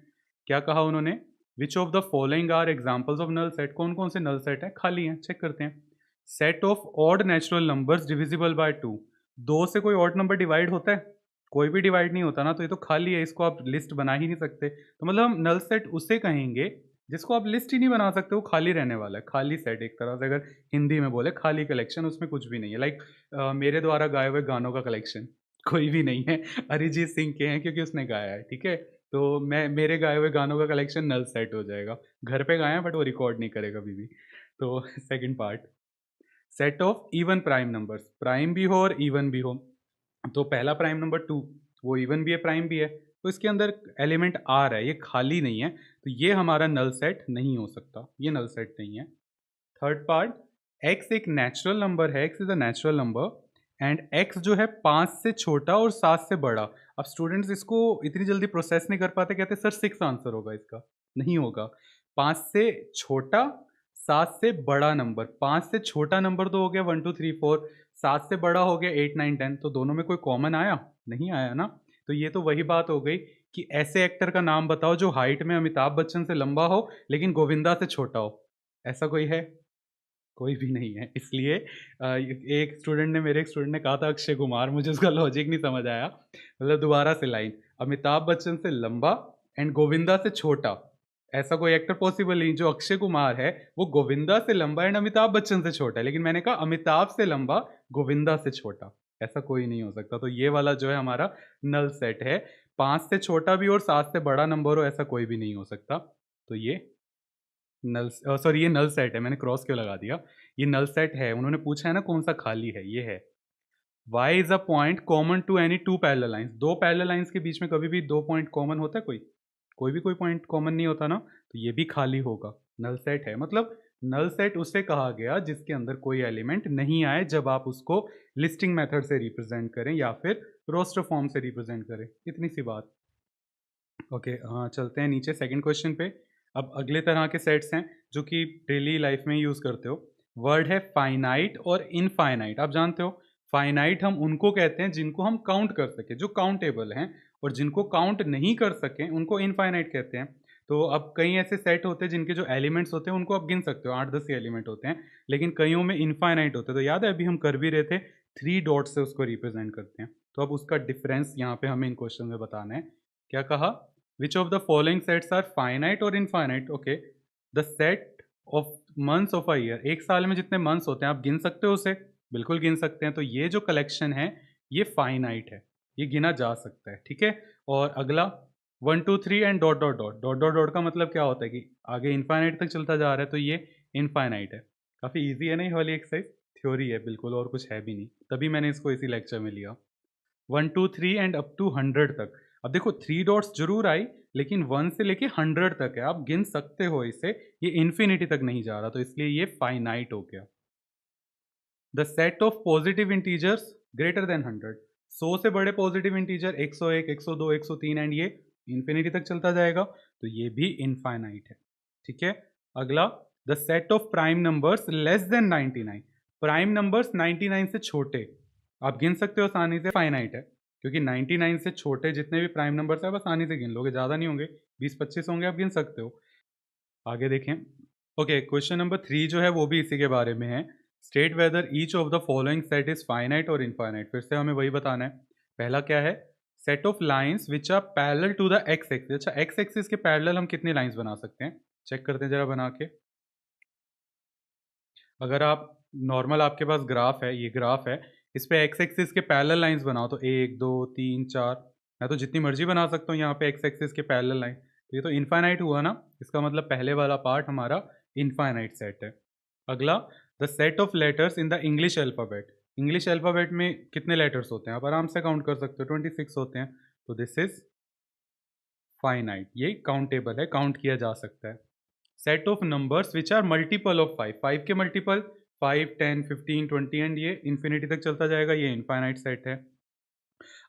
S1: क्या कहा उन्होंने? Which of the following are examples of null set? कौन कौन से नल सेट है? खाली हैं, चेक करते हैं। Set of odd natural numbers divisible by two. दो से कोई ऑड नंबर डिवाइड होता है? कोई भी डिवाइड नहीं होता ना, तो ये तो खाली है, इसको आप लिस्ट बना ही नहीं सकते। तो मतलब हम नल सेट उसे कहेंगे जिसको आप लिस्ट ही नहीं बना सकते, वो खाली रहने वाला है। खाली सेट एक तरह से अगर हिंदी में बोले, खाली कलेक्शन, उसमें कुछ भी नहीं है। लाइक मेरे द्वारा गाए हुए गानों का कलेक्शन कोई भी नहीं है, अरिजीत सिंह के हैं क्योंकि उसने गाया है, ठीक है। तो मैं मेरे गाए हुए गानों का कलेक्शन नल सेट हो जाएगा। घर पे गाए हैं बट वो रिकॉर्ड नहीं करेगा कभी भी। तो second part, set of even prime numbers, prime भी हो और इवन भी हो। तो पहला प्राइम नंबर 2, वो इवन भी है प्राइम भी है, तो इसके अंदर एलिमेंट आ रहा है, ये खाली नहीं है, तो ये हमारा नल सेट नहीं हो सकता, ये नल सेट नहीं है। थर्ड पार्ट, एक्स एक नेचुरल नंबर है, x is a natural number and x जो है 5 से छोटा और 7 से बड़ा। अब स्टूडेंट्स इसको इतनी जल्दी प्रोसेस नहीं कर पाते, कहते सर 6 आंसर होगा इसका। नहीं होगा। 5 से छोटा, 7 से बड़ा नंबर। 5 से छोटा नंबर तो हो गया 1 2 3 4, 7 से बड़ा हो गया 8 9 10। तो दोनों में कोई कॉमन आया? नहीं आया ना। तो ये तो वही बात हो गई कि ऐसे एक्टर का नाम बताओ जो हाइट में अमिताभ बच्चन से लंबा हो लेकिन गोविंदा से छोटा हो। ऐसा कोई है? कोई भी नहीं है। इसलिए एक स्टूडेंट ने, मेरे एक स्टूडेंट ने कहा था अक्षय कुमार, मुझे उसका लॉजिक नहीं समझ आया। मतलब दोबारा से लाइन, अमिताभ बच्चन से लंबा एंड गोविंदा से छोटा, ऐसा कोई एक्टर पॉसिबल नहीं। जो अक्षय कुमार है वो गोविंदा से लंबा एंड अमिताभ बच्चन से छोटा है, लेकिन मैंने कहा अमिताभ से लंबा गोविंदा से छोटा, ऐसा कोई नहीं हो सकता। तो ये वाला जो है हमारा नल सेट है। 5 से छोटा भी और 7 से बड़ा नंबर हो, ऐसा कोई भी नहीं हो सकता। तो ये नल, सॉरी ये नल सेट है, मैंने क्रॉस क्यों लगा दिया। ये नल सेट है। उन्होंने पूछा है ना कौन सा खाली है, ये है। y is a point common to any two parallel lines. दो पैरेलल लाइंस के बीच में कभी भी दो पॉइंट कॉमन होता है? कोई भी कोई पॉइंट कॉमन नहीं होता ना, तो ये भी खाली होगा। नल सेट है, मतलब नल सेट उसे कहा गया जिसके अंदर कोई एलिमेंट नहीं आए जब आप उसको लिस्टिंग मेथड से रिप्रेजेंट करें या फिर रोस्टर फॉर्म से रिप्रेजेंट करें। इतनी सी बात। ओके, हाँ चलते हैं नीचे सेकंड क्वेश्चन पे। अब अगले तरह के सेट्स हैं जो कि डेली लाइफ में यूज़ करते हो। वर्ड है फाइनाइट और इनफाइनाइट। आप जानते हो फाइनाइट हम उनको कहते हैं जिनको हम काउंट कर सकें, जो काउंटेबल हैं, और जिनको काउंट नहीं कर सकें उनको इनफाइनाइट कहते हैं। तो अब कई ऐसे सेट होते हैं जिनके जो एलिमेंट्स होते हैं उनको आप गिन सकते हो, 8 10 एलिमेंट होते हैं, लेकिन कईयों में इनफाइनाइट होते हैं। तो याद है अभी हम कर भी रहे थे, 3 डॉट से उसको रिप्रेजेंट करते हैं। तो अब उसका डिफरेंस यहाँ पे हमें इन क्वेश्चन में बताना है। क्या कहा? Which of the following sets are finite और infinite? Okay, the set of months of a year, एक साल में जितने मंथ्स होते हैं आप गिन सकते हो उसे? बिल्कुल गिन सकते हैं। तो ये जो कलेक्शन है ये फाइनाइट है, ये गिना जा सकता है, ठीक है। और अगला 1 2 3 and dot dot dot dot dot dot का मतलब क्या होता है कि आगे इनफाइनाइट तक चलता जा रहा है, तो ये इनफाइनाइट है। काफ़ी इजी है ना ये वाली एक्सरसाइज? थ्योरी है बिल्कुल, और कुछ है भी नहीं, तभी मैंने इसको इसी लेक्चर में लिया। 1 2 3 एंड अप टू 100 तक। अब देखो 3 डॉट्स जरूर आई, लेकिन 1 से लेके 100 तक है, आप गिन सकते हो इसे। ये इन्फिनिटी तक नहीं जा रहा, तो इसलिए ये फाइनाइट हो गया। The set of positive integers greater than 100, 100 से बड़े पॉजिटिव इंटीजर 101 102 103 एंड ये इन्फिनिटी तक चलता जाएगा, तो ये भी इनफाइनाइट है, ठीक है। अगला, the set of prime numbers less than 99, prime numbers 99 से छोटे, आप गिन सकते हो आसानी से, फाइनाइट है, क्योंकि 99 से छोटे जितने भी प्राइम नंबर्स है बस आसानी से गिन लोगे, ज़्यादा नहीं होंगे, 20-25 होंगे, आप गिन सकते हो। आगे देखें। ओके, क्वेश्चन नंबर 3 जो है वो भी इसी के बारे में है। State whether each of the following set is finite और इनफाइनाइट, फिर से हमें वही बताना है। पहला क्या है? Set of lines which are parallel to the x axis. अच्छा, एक्स एक्सिस के पैरेलल हम कितनी लाइंस बना सकते हैं? चेक करते हैं जरा बना के। अगर आप नॉर्मल, आपके पास ग्राफ है, ये ग्राफ है, इस पे एक्स एक्सिस के पैरेलल लाइंस बनाओ तो 1 2 3 4, मैं तो जितनी मर्जी बना सकता हूँ यहाँ पे एक्स एक्सिस के पैरेलल लाइन। तो ये तो इनफाइनाइट हुआ ना, इसका मतलब पहले वाला पार्ट हमारा इनफाइनाइट सेट है। अगला, the set of letters in the English alphabet. English alphabet में कितने लेटर्स होते हैं? आप आराम से काउंट कर सकते हो, 26 होते हैं, तो दिस इज फाइनाइट, ये काउंटेबल है, काउंट किया जा सकता है। Set of numbers which are multiple of 5, 5 के मल्टीपल 5 10 15 20 एंड ये इन्फिनिटी तक चलता जाएगा, ये इनफाइनाइट सेट है।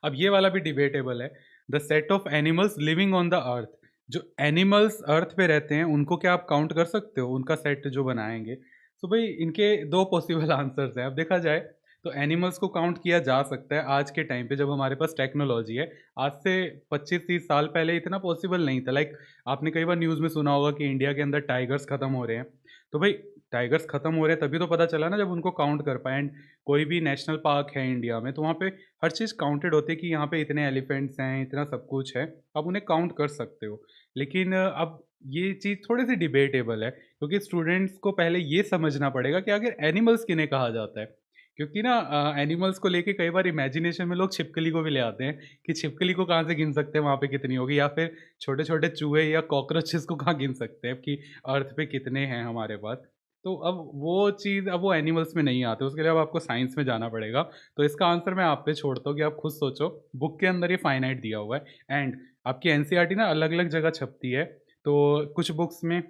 S1: अब ये वाला भी डिबेटेबल है। The set of animals living on the earth, जो एनिमल्स अर्थ पे रहते हैं उनको क्या आप काउंट कर सकते हो? उनका सेट जो बनाएंगे, तो भाई इनके दो पॉसिबल आंसर्स हैं। अब देखा जाए तो एनिमल्स को काउंट किया जा सकता है आज के टाइम पे, जब हमारे पास टेक्नोलॉजी है। आज से 25-30 साल पहले इतना पॉसिबल नहीं था। लाइक आपने कई बार न्यूज़ में सुना होगा कि इंडिया के अंदर टाइगर्स खत्म हो रहे हैं, तो भाई टाइगर्स खत्म हो रहे हैं तभी तो पता चला ना, जब उनको काउंट कर पाए। एंड कोई भी नेशनल पार्क है इंडिया में, तो वहाँ पे हर चीज़ काउंटेड होती है कि यहाँ पे इतने एलिफेंट्स हैं, इतना सब कुछ है, आप उन्हें काउंट कर सकते हो। लेकिन अब ये चीज़ थोड़ी सी डिबेटेबल है, क्योंकि स्टूडेंट्स को पहले ये समझना पड़ेगा कि आखिर एनिमल्स किन्हें कहा जाता है। क्योंकि ना एनिमल्स को लेके कई बार इमेजिनेशन में लोग छिपकली को भी ले आते हैं कि छिपकली को कहाँ से गिन सकते हैं, वहाँ पे कितनी होगी, या फिर छोटे छोटे चूहे या कॉकरोचेस को कहाँ गिन सकते हैं कि अर्थ पे कितने हैं हमारे पास। तो अब वो चीज़, अब वो एनिमल्स में नहीं आते, उसके लिए अब आपको साइंस में जाना पड़ेगा। तो इसका आंसर मैं आप पे छोड़ता हूँ कि आप खुद सोचो। बुक के अंदर ये फाइनाइट दिया हुआ है, एंड आपकी एनसीईआरटी ना अलग अलग जगह छपती है, तो कुछ बुक्स में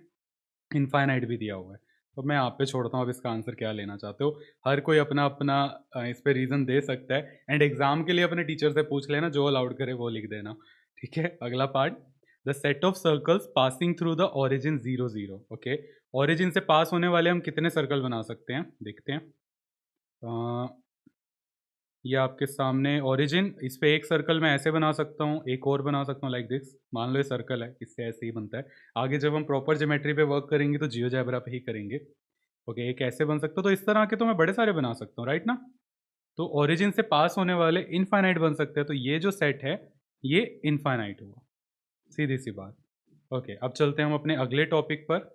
S1: इनफाइनाइट भी दिया हुआ है। तो मैं आप पे छोड़ता हूँ अब इसका आंसर क्या लेना चाहते हो। हर कोई अपना अपना इस पे रीज़न दे सकता है, एंड एग्जाम के लिए अपने टीचर से पूछ लेना, जो अलाउड करे वो लिख देना, ठीक है। अगला part, the set of circles passing through the origin 0 0। Okay, origin से पास होने वाले हम कितने सर्कल बना सकते हैं, देखते हैं। ये आपके सामने ओरिजिन, इस पे एक सर्कल मैं ऐसे बना सकता हूँ, एक और बना सकता हूँ लाइक दिस। मान लो ये सर्कल है, इससे ऐसे ही बनता है। आगे जब हम प्रॉपर ज्योमेट्री पे वर्क करेंगे तो जियोजेब्रा पे ही करेंगे। ओके, एक ऐसे बन सकता, तो इस तरह के तो मैं बड़े सारे बना सकता हूँ, राइट ना। तो ओरिजिन से पास होने वाले इनफाइनाइट बन सकते हैं, तो ये जो सेट है ये इनफाइनाइट हुआ, सीधी सी बात। ओके, अब चलते हैं हम अपने अगले टॉपिक पर,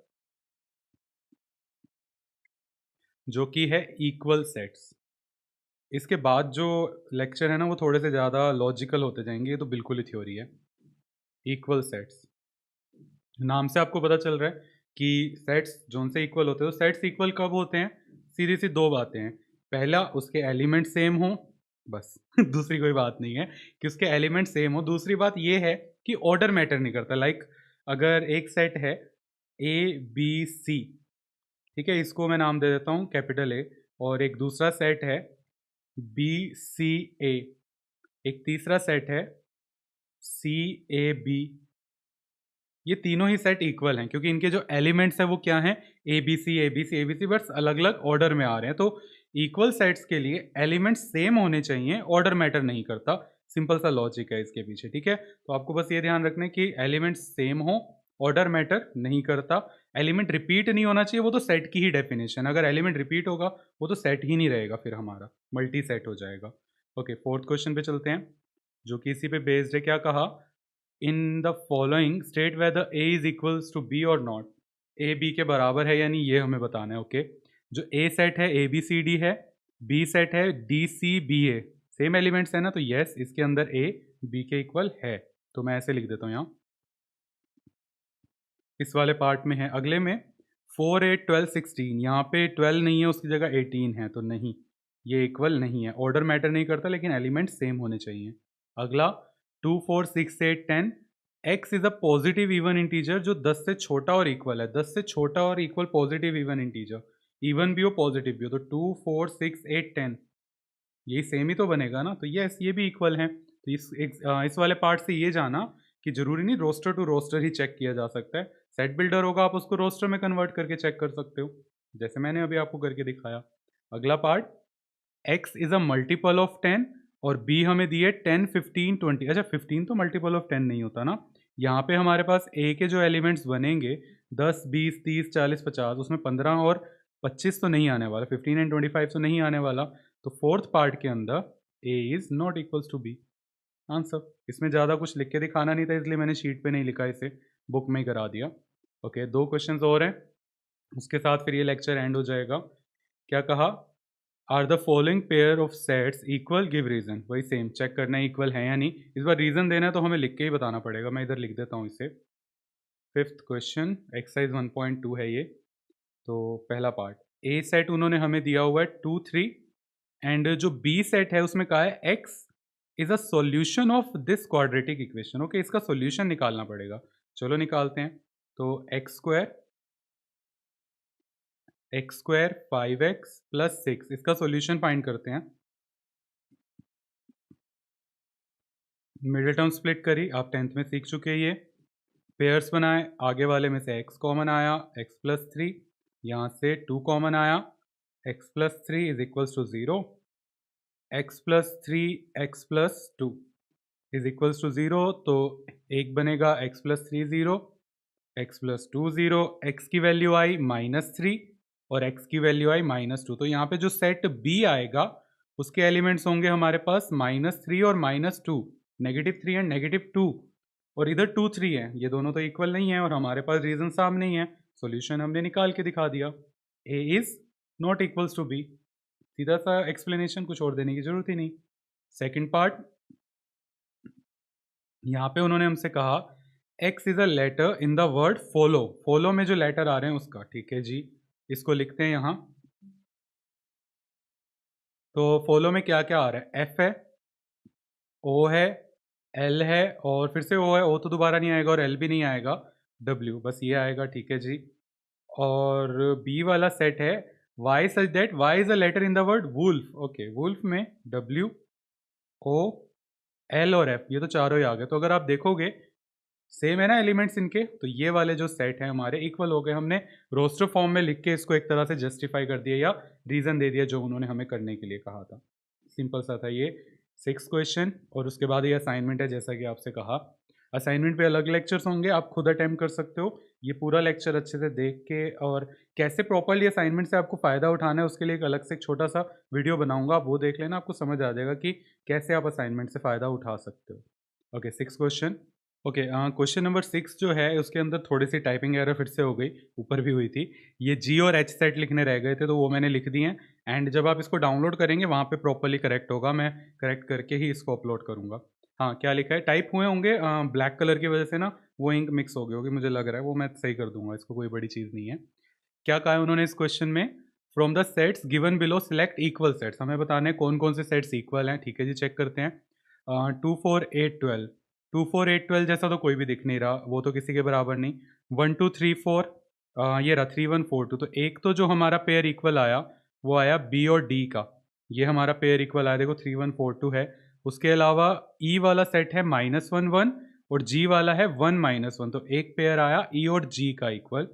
S1: जो कि है इक्वल सेट्स। इसके बाद जो लेक्चर है ना वो थोड़े से ज़्यादा लॉजिकल होते जाएंगे, ये तो बिल्कुल ही थ्योरी है। इक्वल सेट्स, नाम से आपको पता चल रहा है कि सेट्स जो उनसे इक्वल होते हैं, तो सेट्स इक्वल कब होते हैं? सीधी सी दो बातें हैं। पहला, उसके एलिमेंट सेम हो, बस दूसरी कोई बात नहीं है कि उसके एलिमेंट सेम हो। दूसरी बात ये है कि ऑर्डर मैटर नहीं करता। लाइक अगर एक सेट है ए बी सी, ठीक है, इसको मैं नाम दे देता हूँ कैपिटल ए, और एक दूसरा सेट है बी सी ए, एक तीसरा सेट है सी ए बी, ये तीनों ही सेट इक्वल हैं क्योंकि इनके जो एलिमेंट्स हैं वो क्या हैं? A B C A B C A B C, बस अलग अलग ऑर्डर में आ रहे हैं। तो इक्वल सेट्स के लिए एलिमेंट्स सेम होने चाहिए, ऑर्डर मैटर नहीं करता। सिंपल सा लॉजिक है इसके पीछे, ठीक है। तो आपको बस ये ध्यान रखना है कि एलिमेंट्स सेम हो, ऑर्डर मैटर नहीं करता। एलिमेंट रिपीट नहीं होना चाहिए, वो तो सेट की ही डेफिनेशन। अगर एलिमेंट रिपीट होगा वो तो सेट ही नहीं रहेगा, फिर हमारा मल्टी सेट हो जाएगा। ओके, फोर्थ क्वेश्चन पे चलते हैं, जो कि इसी पे बेस्ड है। क्या कहा? In the following state whether A is equals to B और नॉट। ए बी के बराबर है यानी ये हमें बताना है। ओके, जो ए सेट है ए बी सी डी है, बी सेट है डी सी बी ए, सेम एलिमेंट्स है ना, तो यस इसके अंदर ए बी के इक्वल है। तो मैं ऐसे लिख देता हूँ यहाँ, इस वाले पार्ट में है। अगले में 4 8 12 16, यहाँ पे 12 नहीं है, उसकी जगह 18 है, तो नहीं, ये इक्वल नहीं है। ऑर्डर मैटर नहीं करता, लेकिन एलिमेंट सेम होने चाहिए। अगला 2 4 6 8 10, x is a positive even integer जो 10 से छोटा और इक्वल है। 10 से छोटा और equal positive even integer, even भी हो पॉजिटिव भी हो, तो 2 4 6 8 10 यही सेम ही तो बनेगा ना, तो यस ये भी इक्वल है। तो इस वाले पार्ट से ये जाना कि जरूरी नहीं रोस्टर टू रोस्टर ही चेक किया जा सकता है। सेट बिल्डर होगा, आप उसको रोस्टर में कन्वर्ट करके चेक कर सकते हो, जैसे मैंने अभी आपको करके दिखाया। अगला part, x is a multiple of 10 और b हमें दिए 10 15 20। अच्छा, 15 तो मल्टीपल ऑफ 10 नहीं होता ना। यहाँ पे हमारे पास a के जो एलिमेंट्स बनेंगे 10 20 30 40 50, उसमें 15 और 25 तो नहीं आने वाला, 15 एंड 25 तो नहीं आने वाला। तो फोर्थ पार्ट के अंदर a is not equals to b। Answer. इसमें ज़्यादा कुछ लिख के दिखाना नहीं था, इसलिए मैंने शीट पे नहीं लिखा, इसे बुक में ही करा दिया। ओके, दो क्वेश्चंस और हैं, उसके साथ फिर ये लेक्चर एंड हो जाएगा। क्या कहा? Are the following pair of sets equal, give reason. वही सेम चेक करना है इक्वल है या नहीं। इस बार रीजन देना है तो हमें लिख के ही बताना पड़ेगा। मैं इधर लिख देता हूँ इसे। फिफ्थ क्वेश्चन, एक्सरसाइज 1.2 है ये। तो पहला पार्ट, ए सेट उन्होंने हमें दिया हुआ है 2 3, एंड जो बी सेट है उसमें कहा है x is a solution of this quadratic equation. Okay, इसका सॉल्यूशन निकालना पड़ेगा। चलो निकालते हैं। तो एक्स स्क्वायर 5x प्लस 6, इसका सॉल्यूशन फाइंड करते हैं। मिडिल टर्म स्प्लिट करी, आप 10th में सीख चुके हैं ये। पेयर्स बनाए, आगे वाले में से x कॉमन आया, x प्लस 3, यहाँ से 2 कॉमन आया, x plus 3 is equals to 0, x plus 3 x plus 2 is equals to 0। तो एक बनेगा x plus 3 0, x plus 2 0, x की वैल्यू आई -3 और x की वैल्यू आई -2। तो यहाँ पे जो सेट B आएगा उसके एलिमेंट्स होंगे हमारे पास -3 और -2, -3 एंड -2, और इधर 2 3 है, ये दोनों तो इक्वल नहीं है और हमारे पास रीजन सामने ही है। सॉल्यूशन हमने निकाल के दिखा दिया, A is not equals to B। सीधा सा एक्सप्लेनेशन, कुछ और देने की जरूरत ही नहीं। सेकंड पार्ट, यहाँ पे उन्होंने हमसे कहा x is a letter in the word follow. Follow में जो लेटर आ रहे हैं उसका, ठीक है जी, इसको लिखते हैं यहाँ। तो फॉलो में क्या क्या आ रहा है? एफ है, ओ है, एल है, और फिर से ओ है, ओ तो दोबारा नहीं आएगा और एल भी नहीं आएगा, डब्ल्यू बस ये आएगा, ठीक है जी। और बी वाला सेट है y such that y is a letter in the word wolf. Okay, wolf में डब्ल्यू ओ एल और एफ, ये तो चारों ही आ गए। तो अगर आप देखोगे सेम है ना एलिमेंट्स इनके, तो ये वाले जो सेट हैं हमारे इक्वल हो गए। हमने रोस्टर फॉर्म में लिख के इसको एक तरह से जस्टिफाई कर दिया या रीज़न दे दिया जो उन्होंने हमें करने के लिए कहा था। सिंपल सा था ये 6 क्वेश्चन, और उसके बाद ये असाइनमेंट है, जैसा कि आपसे कहा। असाइनमेंट पे अलग लेक्चर्स होंगे, आप खुद अटेम्प्ट कर सकते हो। ये पूरा लेक्चर अच्छे से देख के, और कैसे प्रॉपरली असाइनमेंट से आपको फ़ायदा उठाना है उसके लिए एक अलग से एक छोटा सा वीडियो बनाऊंगा, आप वो देख लेना, आपको समझ आ जाएगा कि कैसे आप असाइनमेंट से फ़ायदा उठा सकते हो। Okay, 6 question. Okay, question number 6 जो है उसके अंदर थोड़ी सी टाइपिंग एरर फिर से हो गई, ऊपर भी हुई थी। ये जी और एच सेट लिखने रह गए थे, तो वो मैंने लिख दिए हैं। एंड जब आप इसको डाउनलोड करेंगे वहाँ पे प्रॉपरली करेक्ट होगा, मैं करेक्ट करके ही इसको अपलोड करूँगा। हाँ, क्या लिखा है? टाइप हुए होंगे ब्लैक कलर की वजह से ना, वो इंक मिक्स हो गई होगी मुझे लग रहा है, वो मैं सही कर दूंगा, इसको कोई बड़ी चीज़ नहीं है। क्या कहा है उन्होंने इस क्वेश्चन में? From the sets given below select equal sets. हमें बताने हैं कौन कौन से सेट्स इक्वल हैं, ठीक है जी, चेक करते हैं। 2 4 8 12, 2 4 8 12 जैसा तो कोई भी दिख नहीं रहा, वो तो किसी के बराबर नहीं। 1 2 3 4, ये रहा 3 1 4 2। तो एक तो जो हमारा पेयर इक्वल आया वो आया बी और डी का, ये हमारा पेयर इक्वल आया, देखो 3 1 4 2 है। उसके अलावा ई वाला सेट है -1 1 और जी वाला है 1 -1, तो एक पेयर आया ई और जी का इक्वल।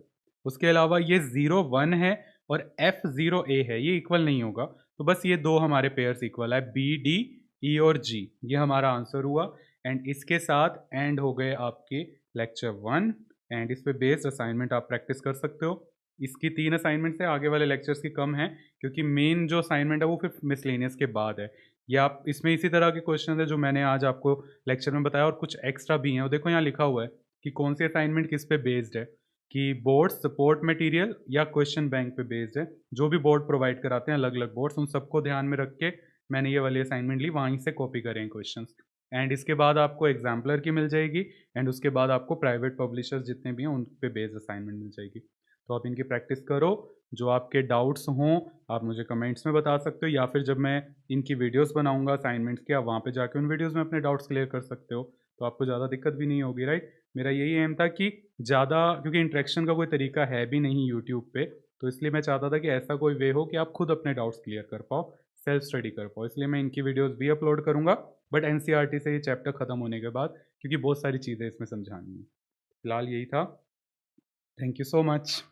S1: उसके अलावा ये 0 1 है और एफ 0 ए है, ये इक्वल नहीं होगा। तो बस ये दो हमारे पेयर्स इक्वल है, बी डी ई और जी, ये हमारा आंसर हुआ। एंड इसके साथ एंड हो गए आपके लेक्चर 1, एंड इस पे बेस्ड असाइनमेंट आप प्रैक्टिस कर सकते हो। इसकी 3 असाइनमेंट है, आगे वाले लेक्चर्स की कम है, क्योंकि मेन जो असाइनमेंट है वो फिर मिसलेनियस के बाद है। या आप इसमें इसी तरह के क्वेश्चन है जो मैंने आज आपको लेक्चर में बताया, और कुछ एक्स्ट्रा भी हैं। और देखो यहाँ लिखा हुआ है कि कौन सी असाइनमेंट किस पे बेस्ड है, कि बोर्ड सपोर्ट मटेरियल या क्वेश्चन बैंक पे बेस्ड है। जो भी बोर्ड प्रोवाइड कराते हैं अलग अलग बोर्ड्स, उन सबको ध्यान में रख के मैंने ये वाली असाइनमेंट ली, वहीं से कॉपी करें क्वेश्चन। एंड इसके बाद आपको एग्जाम्पलर की मिल जाएगी, एंड उसके बाद आपको प्राइवेट पब्लिशर्स जितने भी हैं उन पे बेस्ड असाइनमेंट मिल जाएगी। तो आप इनकी प्रैक्टिस करो। जो आपके डाउट्स हों आप मुझे कमेंट्स में बता सकते हो, या फिर जब मैं इनकी वीडियोस बनाऊंगा असाइनमेंट्स की, आप वहाँ पे जाके उन वीडियोस में अपने डाउट्स क्लियर कर सकते हो। तो आपको ज़्यादा दिक्कत भी नहीं होगी, राइट। मेरा यही एम था कि ज़्यादा, क्योंकि इंटरेक्शन का कोई तरीका है भी नहीं यूट्यूब पे, तो इसलिए मैं चाहता था कि ऐसा कोई वे हो कि आप खुद अपने डाउट्स क्लियर कर पाओ, सेल्फ स्टडी कर पाओ। इसलिए मैं इनकी वीडियोस भी अपलोड करूँगा, बट एनसीईआरटी से ये चैप्टर ख़त्म होने के बाद, क्योंकि बहुत सारी चीज़ें इसमें समझानी है। फिलहाल यही था। Thank you so much.